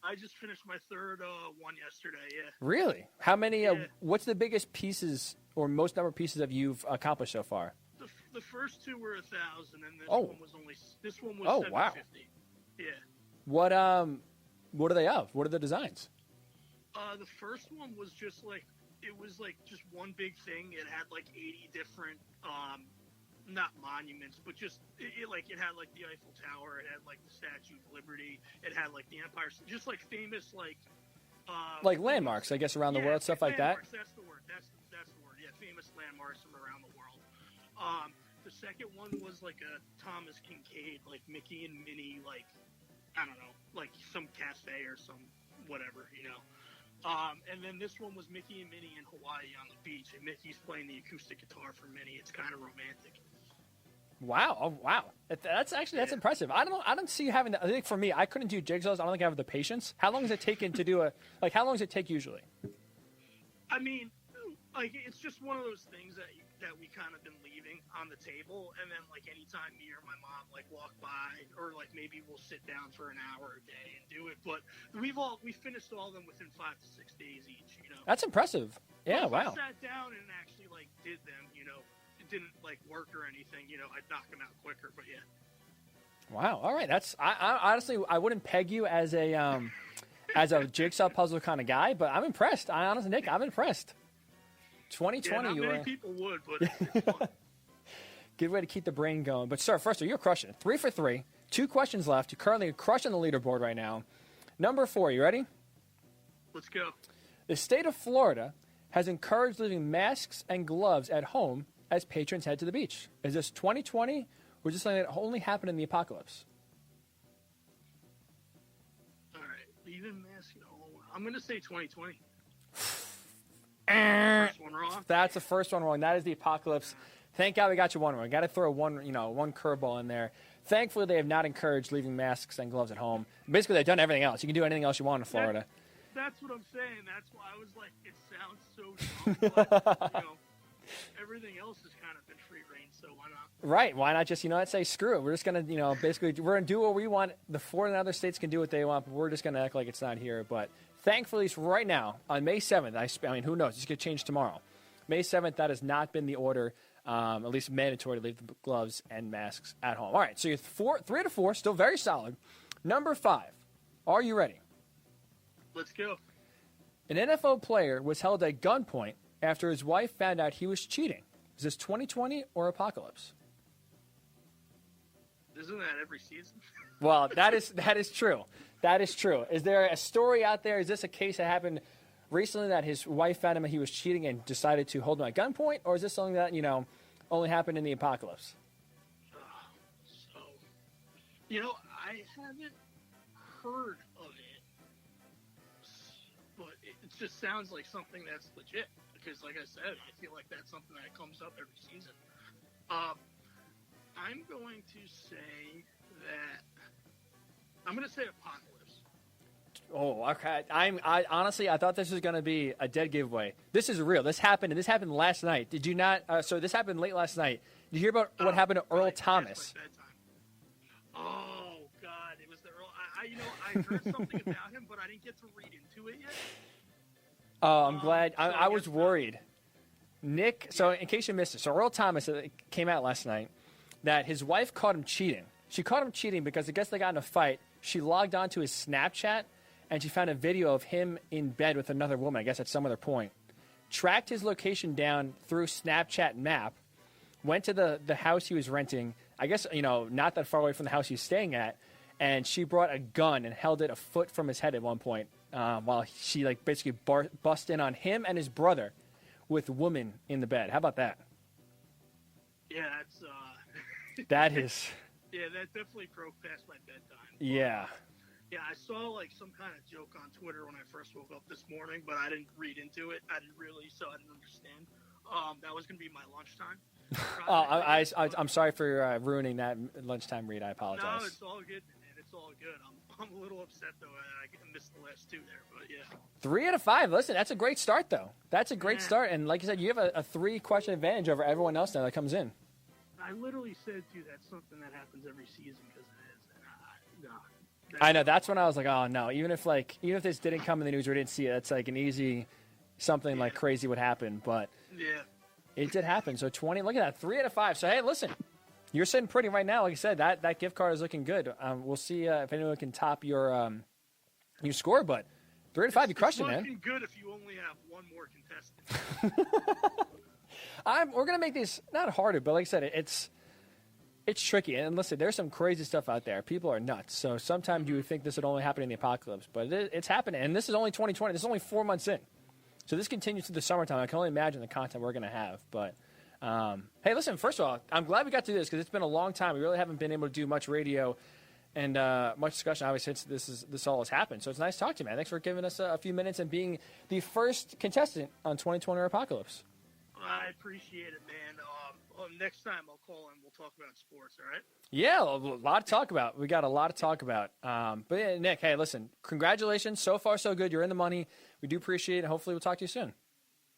I just finished my third one yesterday, yeah. Really? How many, what's the biggest pieces or most number of pieces have you accomplished so far? The first 2 were 1,000, and this one was 750. Wow. Yeah. What are they of? What are the designs? The first one was just just one big thing. It had 80 different, not monuments, but just it had the Eiffel Tower. It had the Statue of Liberty. It had the Empire, just famous landmarks, I guess, around the world, stuff like that. That's the word. That's the word. Yeah, famous landmarks from around the world. The second one was a Thomas Kincaid, Mickey and Minnie, I don't know, some cafe or some whatever, And then this one was Mickey and Minnie in Hawaii on the beach, and Mickey's playing the acoustic guitar for Minnie. It's kind of romantic. Wow! Oh, wow! That's impressive. I don't see you having that. I think for me, I couldn't do jigsaws. I don't think I have the patience. How long does it take to do how long does it take usually? I mean, it's just one of those things that we kind of been leaving on the table, and then like anytime me or my mom like walk by, or like maybe we'll sit down for an hour a day and do it. But we finished all of them within 5 to 6 days each. You know, That's impressive. Yeah, but if wow. I sat down and actually like did them, you know, it didn't like work or anything. You know, I'd knock them out quicker. But yeah. Wow. All right. I honestly I wouldn't peg you as a jigsaw puzzle kind of guy, but I'm impressed. Nick, I'm impressed. 2020, yeah, not you many were. people would, but it's fun. Good way to keep the brain going. But, sir, first of all, you're crushing it. 3 for 3. 2 questions left. You're currently crushing the leaderboard right now. Number 4, you ready? Let's go. The state of Florida has encouraged leaving masks and gloves at home as patrons head to the beach. Is this 2020 or is this something that only happened in the apocalypse? All right, leaving mask at home. I'm going to say 2020. First one wrong. That's the first one wrong. That is the apocalypse. Thank God we got you one wrong. Got to throw one curveball in there. Thankfully, they have not encouraged leaving masks and gloves at home. Basically, they've done everything else. You can do anything else you want in Florida. That's what I'm saying. That's why I was like, it sounds so dumb. But, everything else has kind of been free reign, so why not? Right. Why not just, say screw it. We're just going to, basically, we're going to do what we want. The Florida and other states can do what they want, but we're just going to act like it's not here. But thankfully, right now, on May 7th, who knows? This could change tomorrow. May 7th, that has not been the order, at least mandatory to leave the gloves and masks at home. All right, so you're 3 out of 4, still very solid. Number 5, are you ready? Let's go. An NFL player was held at gunpoint after his wife found out he was cheating. Is this 2020 or apocalypse? Isn't that every season? Well, that is true. That is true. Is there a story out there? Is this a case that happened recently that his wife found him and he was cheating and decided to hold him at gunpoint? Or is this something that, only happened in the apocalypse? I haven't heard of it, but it just sounds like something that's legit. Because, like I said, I feel like that's something that comes up every season. I'm going to say apocalypse. Oh, okay. I honestly, I thought this was going to be a dead giveaway. This is real. This happened last night. Did you not? So this happened late last night. Did you hear about what happened to Earl Thomas? Oh God, it was the Earl. I heard something about him, but I didn't get to read into it yet. Oh, I'm glad. I was worried. Nick, so in case you missed it, so Earl Thomas came out last night that his wife caught him cheating. She caught him cheating because I guess they got in a fight. She logged onto his Snapchat, and she found a video of him in bed with another woman, I guess at some other point. Tracked his location down through Snapchat map, went to the house he was renting, I guess, not that far away from the house he was staying at, and she brought a gun and held it a foot from his head at one point while she basically bust in on him and his brother with women in the bed. How about that? Yeah, that's... That is... Yeah, that definitely broke past my bedtime. Yeah. Yeah, I saw some kind of joke on Twitter when I first woke up this morning, but I didn't read into it. I didn't understand. That was going to be my lunchtime. I'm sorry for ruining that lunchtime read. I apologize. No, it's all good, man. It's all good. I'm a little upset, though. I missed the last 2 there, but yeah. 3 out of 5. Listen, that's a great start, though. That's a great start. And like you said, you have a 3-question advantage over everyone else now that comes in. I literally said to you that's something that happens every season because it is. I know. That's when I was like, oh, no. Even if this didn't come in the news or we didn't see it, that's like an easy something like crazy would happen. But it did happen. So 20, look at that. 3 out of 5. So, hey, listen. You're sitting pretty right now. Like I said, that gift card is looking good. We'll see if anyone can top your score. But 3 out of 5, you crushed it, man. It's looking good if you only have one more contestant. We're gonna make these not harder, but like I said, it's tricky. And listen, there's some crazy stuff out there. People are nuts. So sometimes you would think this would only happen in the apocalypse, but it's happening. And this is only 2020. This is only 4 months in. So this continues through the summertime. I can only imagine the content we're gonna have. But hey, listen. First of all, I'm glad we got to do this because it's been a long time. We really haven't been able to do much radio and much discussion, obviously, since this all has happened. So it's nice to talk to you, man. Thanks for giving us a few minutes and being the first contestant on 2020 Apocalypse. I appreciate it, man. Next time I'll call and we'll talk about sports, all right? Yeah, a lot to talk about. We got a lot to talk about. But yeah, Nick, hey, listen, congratulations. So far, so good. You're in the money. We do appreciate it. Hopefully we'll talk to you soon.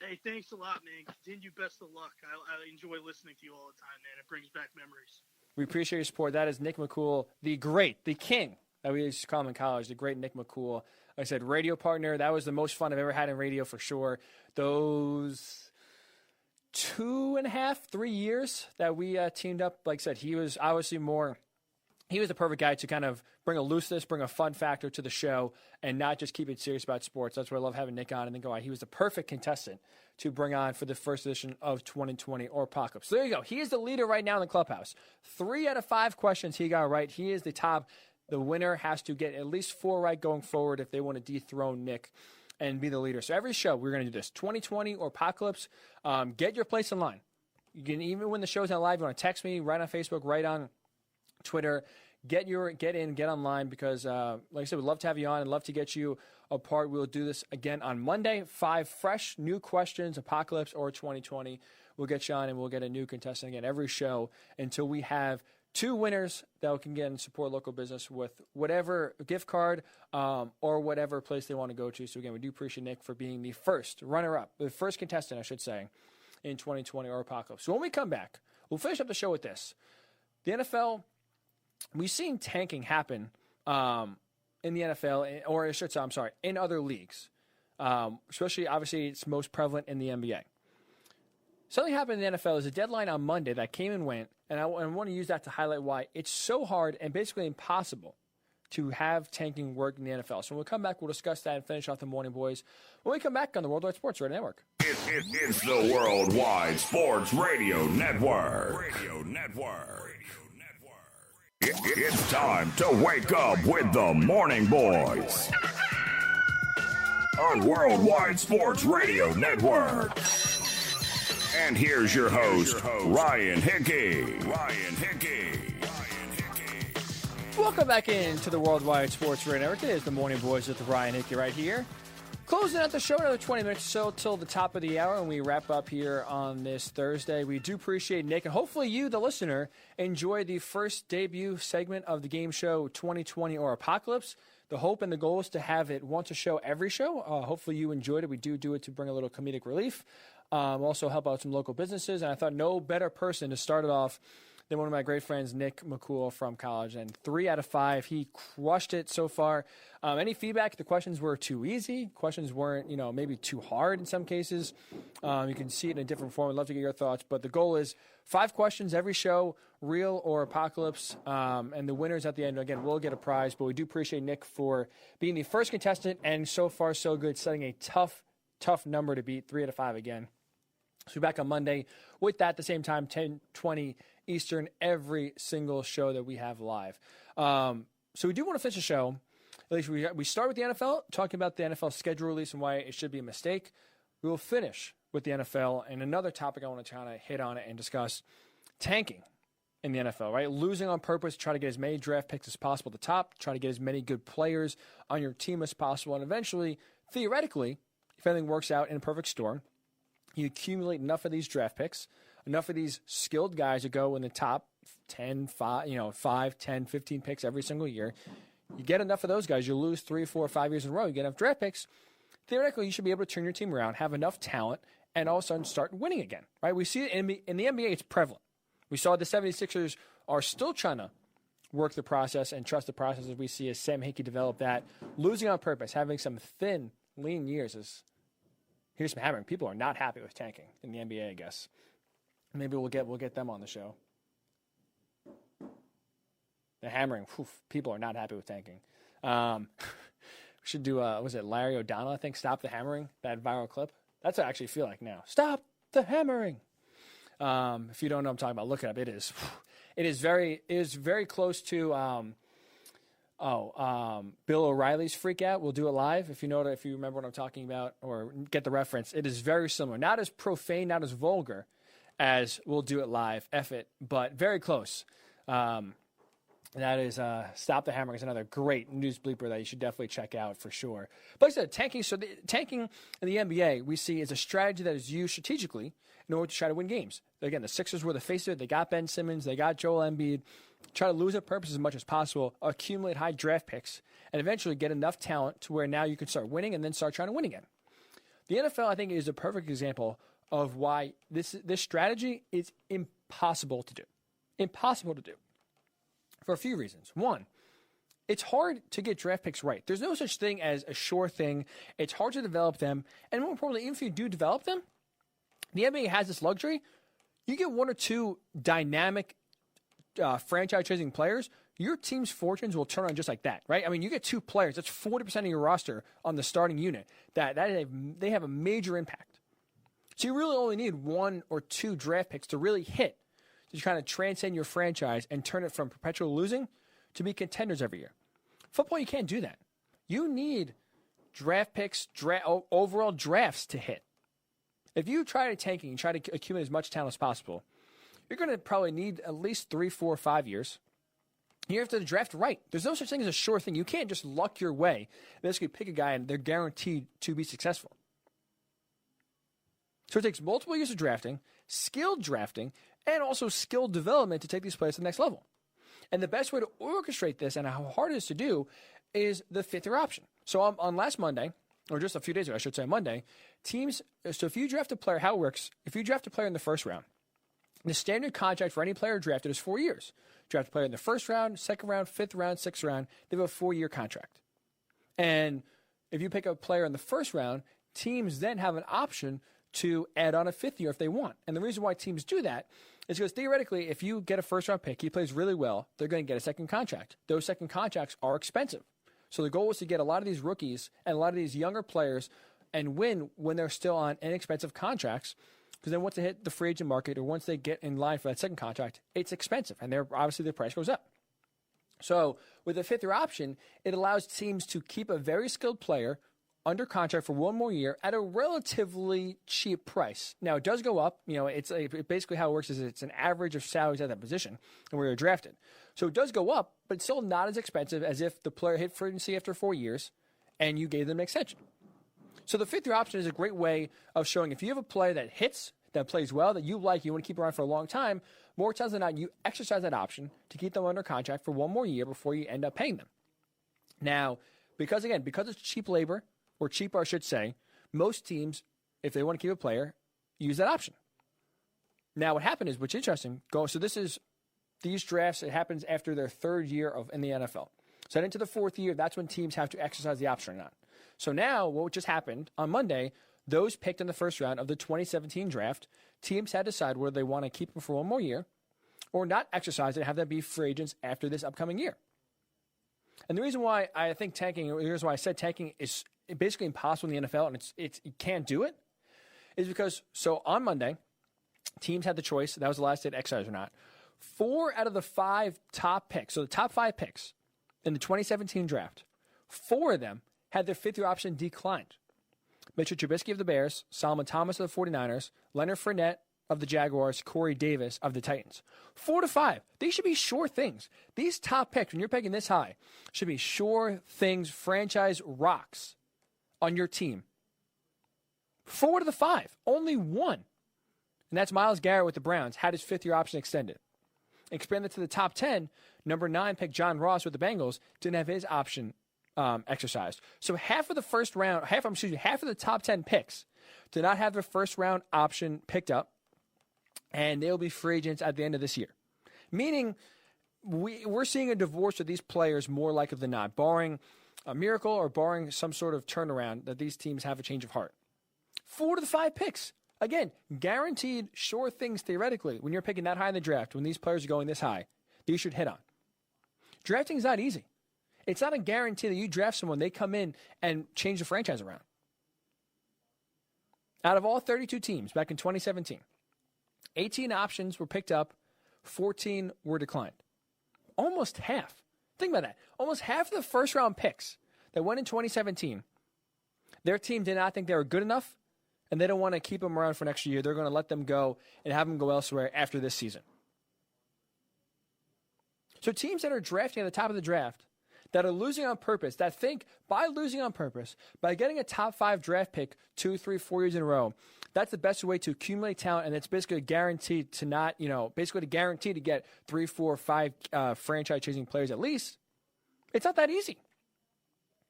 Hey, thanks a lot, man. Continue best of luck. I enjoy listening to you all the time, man. It brings back memories. We appreciate your support. That is Nick McCool, the great, the king that we used to call him in college, the great Nick McCool. Like I said, radio partner. That was the most fun I've ever had in radio for sure. Those 2.5, 3 years that we teamed up, like I said, he was obviously he was the perfect guy to kind of bring a looseness, bring a fun factor to the show, and not just keep it serious about sports. That's why I love having Nick on and then go on. He was the perfect contestant to bring on for the first edition of 2020 or Apocalypse. So there you go. He is the leader right now in the clubhouse. 3 out of 5 questions he got right. He is the top. The winner has to get at least 4 right going forward if they want to dethrone Nick and be the leader. So every show, we're going to do this. 2020 or Apocalypse. Get your place in line. You can, even when the show's not live, you want to text me, right on Facebook, right on Twitter. Get online because, like I said, we'd love to have you on and love to get you a part. We'll do this again on Monday. 5 fresh new questions, Apocalypse or 2020. We'll get you on and we'll get a new contestant again every show until we have 2 winners that can get and support local business with whatever gift card or whatever place they want to go to. So, again, we do appreciate Nick for being the first runner-up, the first contestant, I should say, in 2020 or Apocalypse. So when we come back, we'll finish up the show with this. The NFL, we've seen tanking happen in the NFL, or I should say, in other leagues. Especially, obviously, it's most prevalent in the NBA. Something happened in the NFL. There's a deadline on Monday that came and went, and I want to use that to highlight why it's so hard and basically impossible to have tanking work in the NFL. So when we come back, we'll discuss that and finish off the Morning Boys when we come back on the Worldwide Sports Radio Network. It's the Worldwide Sports Radio Network. It's time to wake up with the Morning Boys on Worldwide Sports Radio Network. And here's your host, Ryan Hickey. Welcome back into the Worldwide Sports Radio Network. It is the Morning Boys with Ryan Hickey right here. Closing out the show, another 20 minutes or so till the top of the hour, and we wrap up here on this Thursday. We do appreciate Nick, and hopefully you, the listener, enjoyed the first debut segment of the game show 2020 or Apocalypse. The hope and the goal is to have it once a show, every show. Hopefully you enjoyed it. We do it to bring a little comedic relief. Also help out some local businesses, and I thought no better person to start it off than one of my great friends, Nick McCool from college. And 3 out of 5, he crushed it so far. Any feedback? The questions were too easy. Questions weren't, maybe too hard in some cases. You can see it in a different form. I'd love to get your thoughts. But the goal is 5 questions every show, real or Apocalypse. And the winners at the end, again, will get a prize. But we do appreciate Nick for being the first contestant, and so far so good, setting a tough number to beat, 3 out of 5 again. So we're back on Monday with that at the same time, 10:20 Eastern, every single show that we have live. So we do want to finish the show. At least we start with the NFL, talking about the NFL schedule release and why it should be a mistake. We will finish with the NFL, and another topic I want to try to hit on it and discuss, tanking in the NFL, right? Losing on purpose, try to get as many draft picks as possible at the top, try to get as many good players on your team as possible, and eventually, theoretically, if everything works out in a perfect storm, you accumulate enough of these draft picks, enough of these skilled guys to go in the top 10, 5, 10, 15 picks every single year. You get enough of those guys, you lose 3, 4, 5 years in a row, you get enough draft picks. Theoretically, you should be able to turn your team around, have enough talent, and all of a sudden start winning again, right? We see it in the NBA, it's prevalent. We saw the 76ers are still trying to work the process and trust the process as we see as Sam Hickey develop that. Losing on purpose, having some thin, lean years is... Here's some hammering. People are not happy with tanking in the NBA, I guess. Maybe we'll get them on the show. The hammering. People are not happy with tanking. We should do, was it Larry O'Donnell, I think, Stop the Hammering, that viral clip? That's what I actually feel like now. Stop the hammering. If you don't know what I'm talking about, look it up. It is very close to... Bill O'Reilly's Freak Out. We'll do it live. If you remember what I'm talking about or get the reference, it is very similar. Not as profane, not as vulgar as We'll Do It Live, F it, but very close. That is Stop the Hammering is another great news bleeper that you should definitely check out for sure. But like I said, tanking in the NBA we see is a strategy that is used strategically in order to try to win games. Again, the Sixers were the face of it. They got Ben Simmons. They got Joel Embiid. Try to lose at purpose as much as possible, accumulate high draft picks, and eventually get enough talent to where now you can start winning and then start trying to win again. The NFL, I think, is a perfect example of why this strategy is impossible to do. Impossible to do. For a few reasons. One, it's hard to get draft picks right. There's no such thing as a sure thing. It's hard to develop them. And more importantly, even if you do develop them, the NBA has this luxury. You get one or two dynamic franchise-chasing players, your team's fortunes will turn on just like that, right? I mean, you get two players. That's 40% of your roster on the starting unit. They have a major impact. So you really only need one or two draft picks to really hit, to kind of transcend your franchise and turn it from perpetual losing to be contenders every year. Football, you can't do that. You need draft picks, overall drafts to hit. If you try to tanking and try to accumulate as much talent as possible, you're going to probably need at least 3, 4, 5 years. You have to draft right. There's no such thing as a sure thing. You can't just luck your way. Basically pick a guy and they're guaranteed to be successful. So it takes multiple years of drafting, skilled drafting, and also skill development to take these players to the next level. And the best way to orchestrate this and how hard it is to do is the fifth-year option. So on last Monday, or just a few days ago, I should say Monday, so if you draft a player, how it works, if you draft a player in the first round, the standard contract for any player drafted is 4 years. Draft a player in the first round, second round, fifth round, sixth round, they have a 4-year contract. And if you pick a player in the first round, teams then have an option to add on a fifth year if they want. And the reason why teams do that is because theoretically, if you get a first-round pick, he plays really well, they're going to get a second contract. Those second contracts are expensive. So the goal is to get a lot of these rookies and a lot of these younger players and win when they're still on inexpensive contracts, because then once they hit the free agent market or once they get in line for that second contract, it's expensive, and obviously the price goes up. So with a fifth-year option, it allows teams to keep a very skilled player under contract for 1 more year at a relatively cheap price. Now, it does go up. You know, it's basically how it works is it's an average of salaries at that position and where you're drafted. So it does go up, but it's still not as expensive as if the player hit free agency after 4 years and you gave them an extension. So the fifth-year option is a great way of showing if you have a player that hits, that plays well, that you like, you want to keep around for a long time, more times than not, you exercise that option to keep them under contract for 1 more year before you end up paying them. Now, because it's cheap labor, or cheaper, I should say, most teams, if they want to keep a player, use that option. Now, what happened is, which is interesting, these drafts, it happens after their 3rd year in the NFL. So into the 4th year, that's when teams have to exercise the option or not. So now, what just happened on Monday, those picked in the first round of the 2017 draft, teams had to decide whether they want to keep them for 1 more year or not exercise it and have them be free agents after this upcoming year. And the reason why I think tanking, or the reason why I said tanking is basically impossible in the NFL, and you can't do it, is because, so on Monday, teams had the choice, that was the last day to exercise or not. 4 out of the 5 top picks, so the top 5 picks in the 2017 draft, 4 of them had their fifth-year option declined. Mitchell Trubisky of the Bears, Solomon Thomas of the 49ers, Leonard Fournette of the Jaguars, Corey Davis of the Titans. 4 to 5. These should be sure things. These top picks, when you're picking this high, should be sure things, franchise rocks on your team. 4 to the 5. Only 1. And that's Myles Garrett with the Browns, had his fifth-year option extended. Expanded to the top 10, number 9 pick John Ross with the Bengals didn't have his option exercised. So half of the top 10 picks did not have their first-round option picked up, and they'll be free agents at the end of this year. Meaning, we're seeing a divorce of these players more likely than not, barring a miracle or barring some sort of turnaround that these teams have a change of heart. 4 to the 5 picks. Again, guaranteed sure things theoretically when you're picking that high in the draft, when these players are going this high, these should hit on. Drafting is not easy. It's not a guarantee that you draft someone, they come in and change the franchise around. Out of all 32 teams back in 2017, 18 options were picked up, 14 were declined. Almost half. Think about that. Almost half of the first-round picks that went in 2017, their team did not think they were good enough, and they don't want to keep them around for next year. They're going to let them go and have them go elsewhere after this season. So teams that are drafting at the top of the draft, that are losing on purpose, that think by losing on purpose, by getting a top 5 draft pick 2, 3, 4 years in a row, that's the best way to accumulate talent, and it's basically guaranteed to not, basically to guarantee to get 3, 4, 5 franchise-chasing players at least. It's not that easy.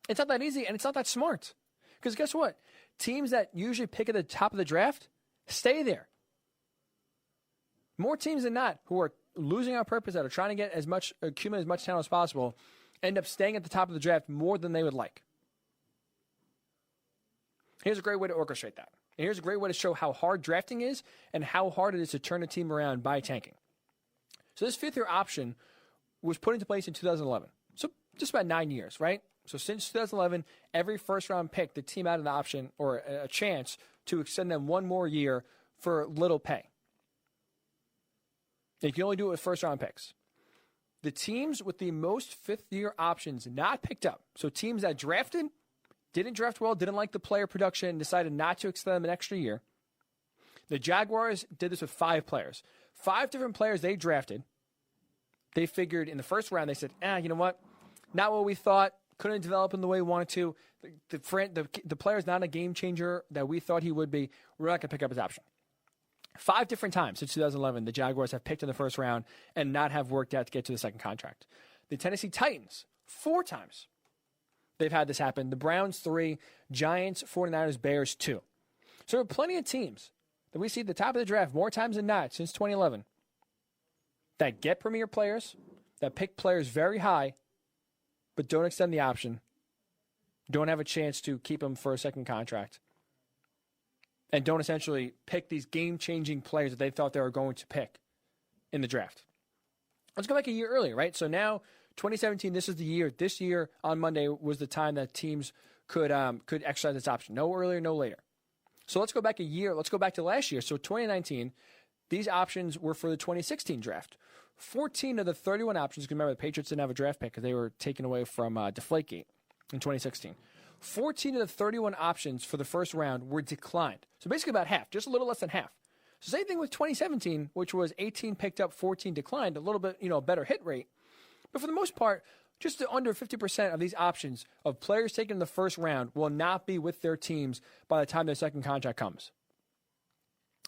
It's not that easy, and it's not that smart. Because guess what? teams that usually pick at the top of the draft stay there. More teams than not who are losing on purpose, that are trying to accumulate as much talent as possible, end up staying at the top of the draft more than they would like. Here's a great way to orchestrate that. And here's a great way to show how hard drafting is and how hard it is to turn a team around by tanking. So this fifth-year option was put into place in 2011. So just about 9 years, right? So since 2011, every first-round pick, the team had an option or a chance to extend them one more year for little pay. You can only do it with first-round picks. The teams with the most fifth-year options not picked up, so teams that drafted, didn't draft well, didn't like the player production, decided not to extend them an extra year. The Jaguars did this with 5 players. 5 different players they drafted. They figured in the first round, they said, you know what? Not what we thought. Couldn't develop in the way we wanted to. The player's not a game changer that we thought he would be. We're not going to pick up his option. 5 different times since 2011, the Jaguars have picked in the first round and not have worked out to get to the second contract. The Tennessee Titans, 4 times they've had this happen. The Browns, 3. Giants, 49ers, Bears, 2. So there are plenty of teams that we see at the top of the draft more times than not since 2011 that get premier players, that pick players very high, but don't extend the option, don't have a chance to keep them for a second contract, and don't essentially pick these game-changing players that they thought they were going to pick in the draft. Let's go back a year earlier, right? So now, 2017, this is the year. This year, on Monday, was the time that teams could exercise this option. No earlier, no later. So let's go back a year. Let's go back to last year. So 2019, these options were for the 2016 draft. 14 of the 31 options, remember the Patriots didn't have a draft pick because they were taken away from Deflategate in 2016. 14 of the 31 options for the first round were declined. So basically about half, just a little less than half. So same thing with 2017, which was 18 picked up, 14 declined, a little bit, better hit rate. But for the most part, just under 50% of these options of players taken in the first round will not be with their teams by the time their second contract comes.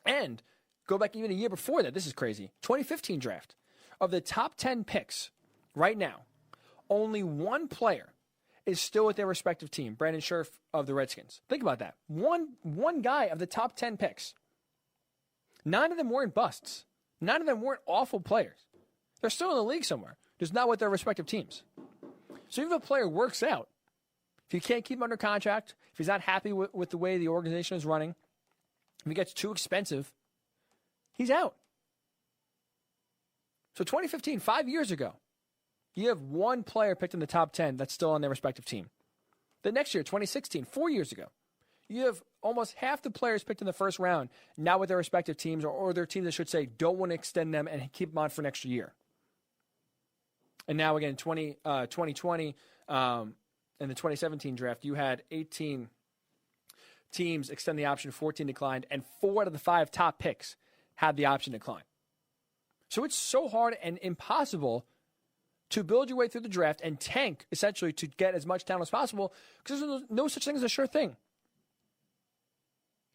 And go back even a year before that. This is crazy. 2015 draft. Of the top 10 picks right now, only 1 player is still with their respective team, Brandon Scherff of the Redskins. Think about that. One guy of the top 10 picks. 9 of them weren't busts. 9 of them weren't awful players. They're still in the league somewhere, just not with their respective teams. So even if a player works out, if you can't keep him under contract, if he's not happy with the way the organization is running, if he gets too expensive, he's out. So 2015, 5 years ago, you have 1 player picked in the top 10 that's still on their respective team. The next year, 2016, 4 years ago, you have almost half the players picked in the first round now with their respective teams, or their teams, I should say, don't want to extend them and keep them on for an extra year. And now again, 2020 in the 2017 draft, you had 18 teams extend the option, 14 declined, and 4 out of the 5 top picks had the option decline. So it's so hard and impossible to build your way through the draft and tank, essentially, to get as much talent as possible, because there's no such thing as a sure thing.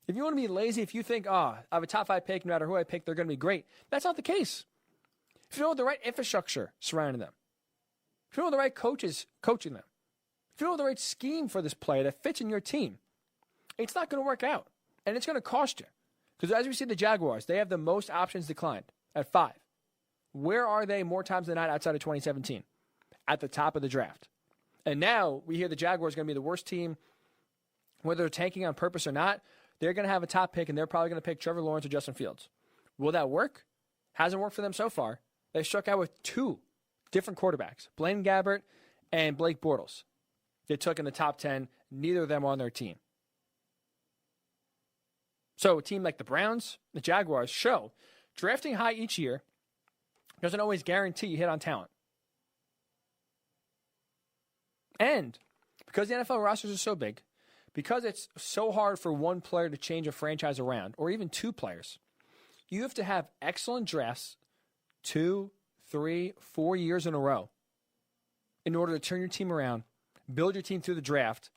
If you want to be lazy, if you think, I have a top 5 pick, no matter who I pick, they're going to be great, that's not the case. If you don't have the right infrastructure surrounding them, if you don't have the right coaches coaching them, if you don't have the right scheme for this player that fits in your team, it's not going to work out, and it's going to cost you. Because as we see the Jaguars, they have the most options declined at 5. Where are they more times than not outside of 2017? At the top of the draft. And now we hear the Jaguars are going to be the worst team, whether they're tanking on purpose or not. They're going to have a top pick, and they're probably going to pick Trevor Lawrence or Justin Fields. Will that work? Hasn't worked for them so far. They struck out with 2 different quarterbacks, Blaine Gabbert and Blake Bortles. They took in the top 10. Neither of them on their team. So a team like the Browns, the Jaguars, show drafting high each year doesn't always guarantee you hit on talent. And because the NFL rosters are so big, because it's so hard for 1 player to change a franchise around, or even 2 players, you have to have excellent drafts 2, 3, 4 years in a row in order to turn your team around, build your team through the draft,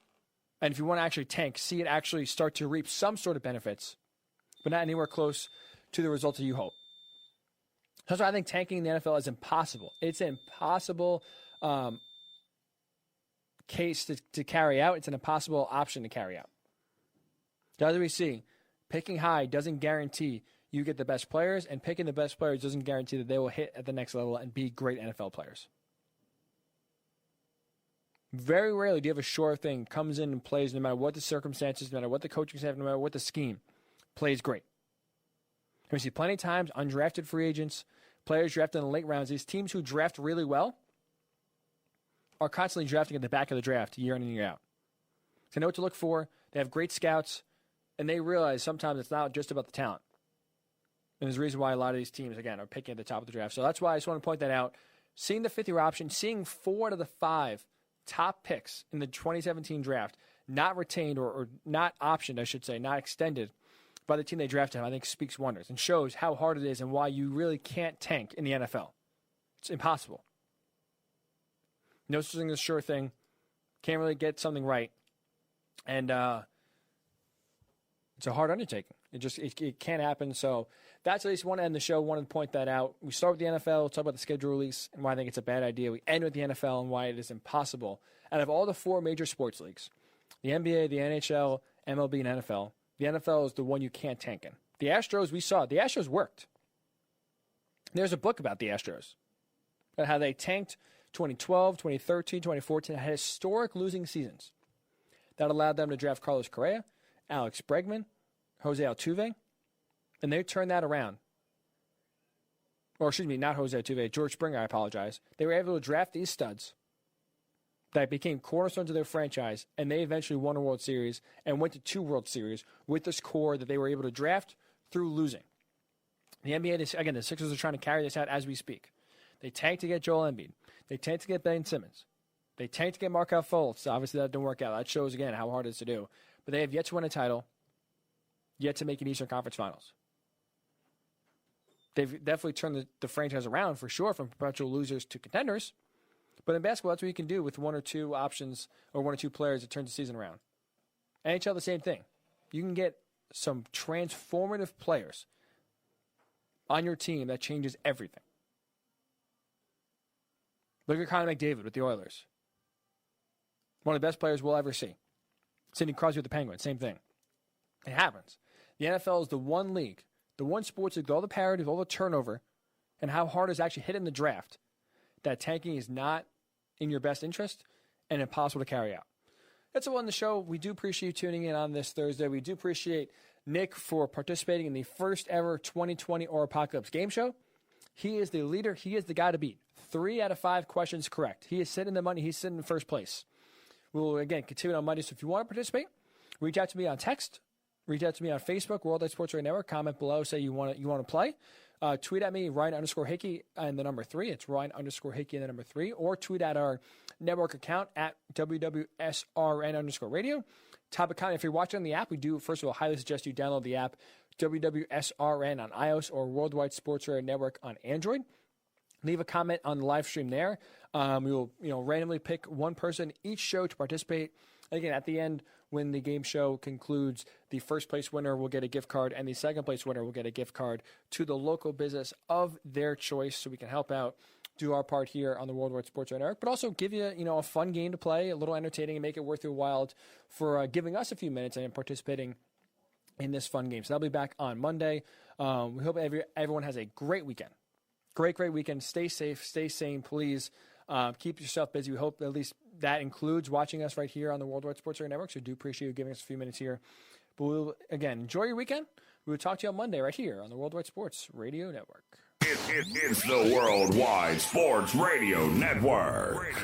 and if you want to actually tank, see it actually start to reap some sort of benefits, but not anywhere close to the results that you hope. That's why I think tanking in the NFL is impossible. It's an impossible case to carry out. It's an impossible option to carry out. WBC, picking high doesn't guarantee you get the best players, and picking the best players doesn't guarantee that they will hit at the next level and be great NFL players. Very rarely do you have a sure thing, comes in and plays no matter what the circumstances, no matter what the coaching staff, no matter what the scheme, plays great. We see plenty of times undrafted free agents, players drafted in the late rounds. These teams who draft really well are constantly drafting at the back of the draft year in and year out. So they know what to look for. They have great scouts, and they realize sometimes it's not just about the talent. And there's a reason why a lot of these teams, again, are picking at the top of the draft. So that's why I just want to point that out. Seeing the fifth-year option, seeing 4 out of the 5 top picks in the 2017 draft not retained or not optioned, I should say, not extended by the team they drafted him, I think speaks wonders and shows how hard it is and why you really can't tank in the NFL. It's impossible. No such thing as a sure thing. Can't really get something right. And it's a hard undertaking. It can't happen. So that's at least one end of the show. Wanted to point that out. We start with the NFL, talk about the schedule release and why I think it's a bad idea. We end with the NFL and why it is impossible. Out of all the 4 major sports leagues, the NBA, the NHL, MLB, and NFL, the NFL is the one you can't tank in. The Astros, we saw, the Astros worked. There's a book about the Astros, about how they tanked 2012, 2013, 2014, had historic losing seasons. That allowed them to draft Carlos Correa, Alex Bregman, Jose Altuve, and they turned that around. Or excuse me, not Jose Altuve, George Springer, I apologize. They were able to draft these studs that became cornerstones of their franchise, and they eventually won a World Series and went to 2 World Series with this core that they were able to draft through losing. The NBA, again, the Sixers are trying to carry this out as we speak. They tanked to get Joel Embiid. They tanked to get Ben Simmons. They tanked to get Markelle Fultz. Obviously, that didn't work out. That shows, again, how hard it is to do. But they have yet to win a title, yet to make an Eastern Conference Finals. They've definitely turned the franchise around, for sure, from perpetual losers to contenders. But in basketball, that's what you can do with 1 or 2 options or 1 or 2 players that turns the season around. NHL, the same thing. You can get some transformative players on your team that changes everything. Look at Connor McDavid with the Oilers. One of the best players we'll ever see. Sidney Crosby with the Penguins, same thing. It happens. The NFL is the one league, the one sports league, with all the parity, with all the turnover, and how hard it's actually hit in the draft, that tanking is not in your best interest and impossible to carry out. That's all on the show. We do appreciate you tuning in on this Thursday. We do appreciate Nick for participating in the first ever 2020 Or Apocalypse game show. He is the leader. He is the guy to beat. 3 out of 5 questions correct. He is sitting in the money. He's sitting in first place. We will, again, continue on Monday. So if you want to participate, reach out to me on text. Reach out to me on Facebook, Worldwide Sports Radio Network. Comment below, say you want to play. Tweet at me, Ryan_Hickey and the number 3. It's Ryan_Hickey and the number 3. Or tweet at our network account at WWSRN_radio. Topic comment. If you're watching on the app, we do, first of all, highly suggest you download the app WWSRN on iOS or Worldwide Sports Radio Network on Android. Leave a comment on the live stream there. We will, randomly pick one person each show to participate. Again, at the end, when the game show concludes, the first place winner will get a gift card, and the second place winner will get a gift card to the local business of their choice, so we can help out, do our part here on the Worldwide Sports Radio Network, but also give you, a fun game to play, a little entertaining, and make it worth your while for giving us a few minutes and participating in this fun game. So that'll be back on Monday. We hope everyone has a great weekend. Great weekend. Stay safe. Stay sane, please. Keep yourself busy. We hope at least that includes watching us right here on the Worldwide Sports Radio Network. So do appreciate you giving us a few minutes here. But we'll, again, enjoy your weekend. We will talk to you on Monday right here on the Worldwide Sports Radio Network. It's the Worldwide Sports Radio Network.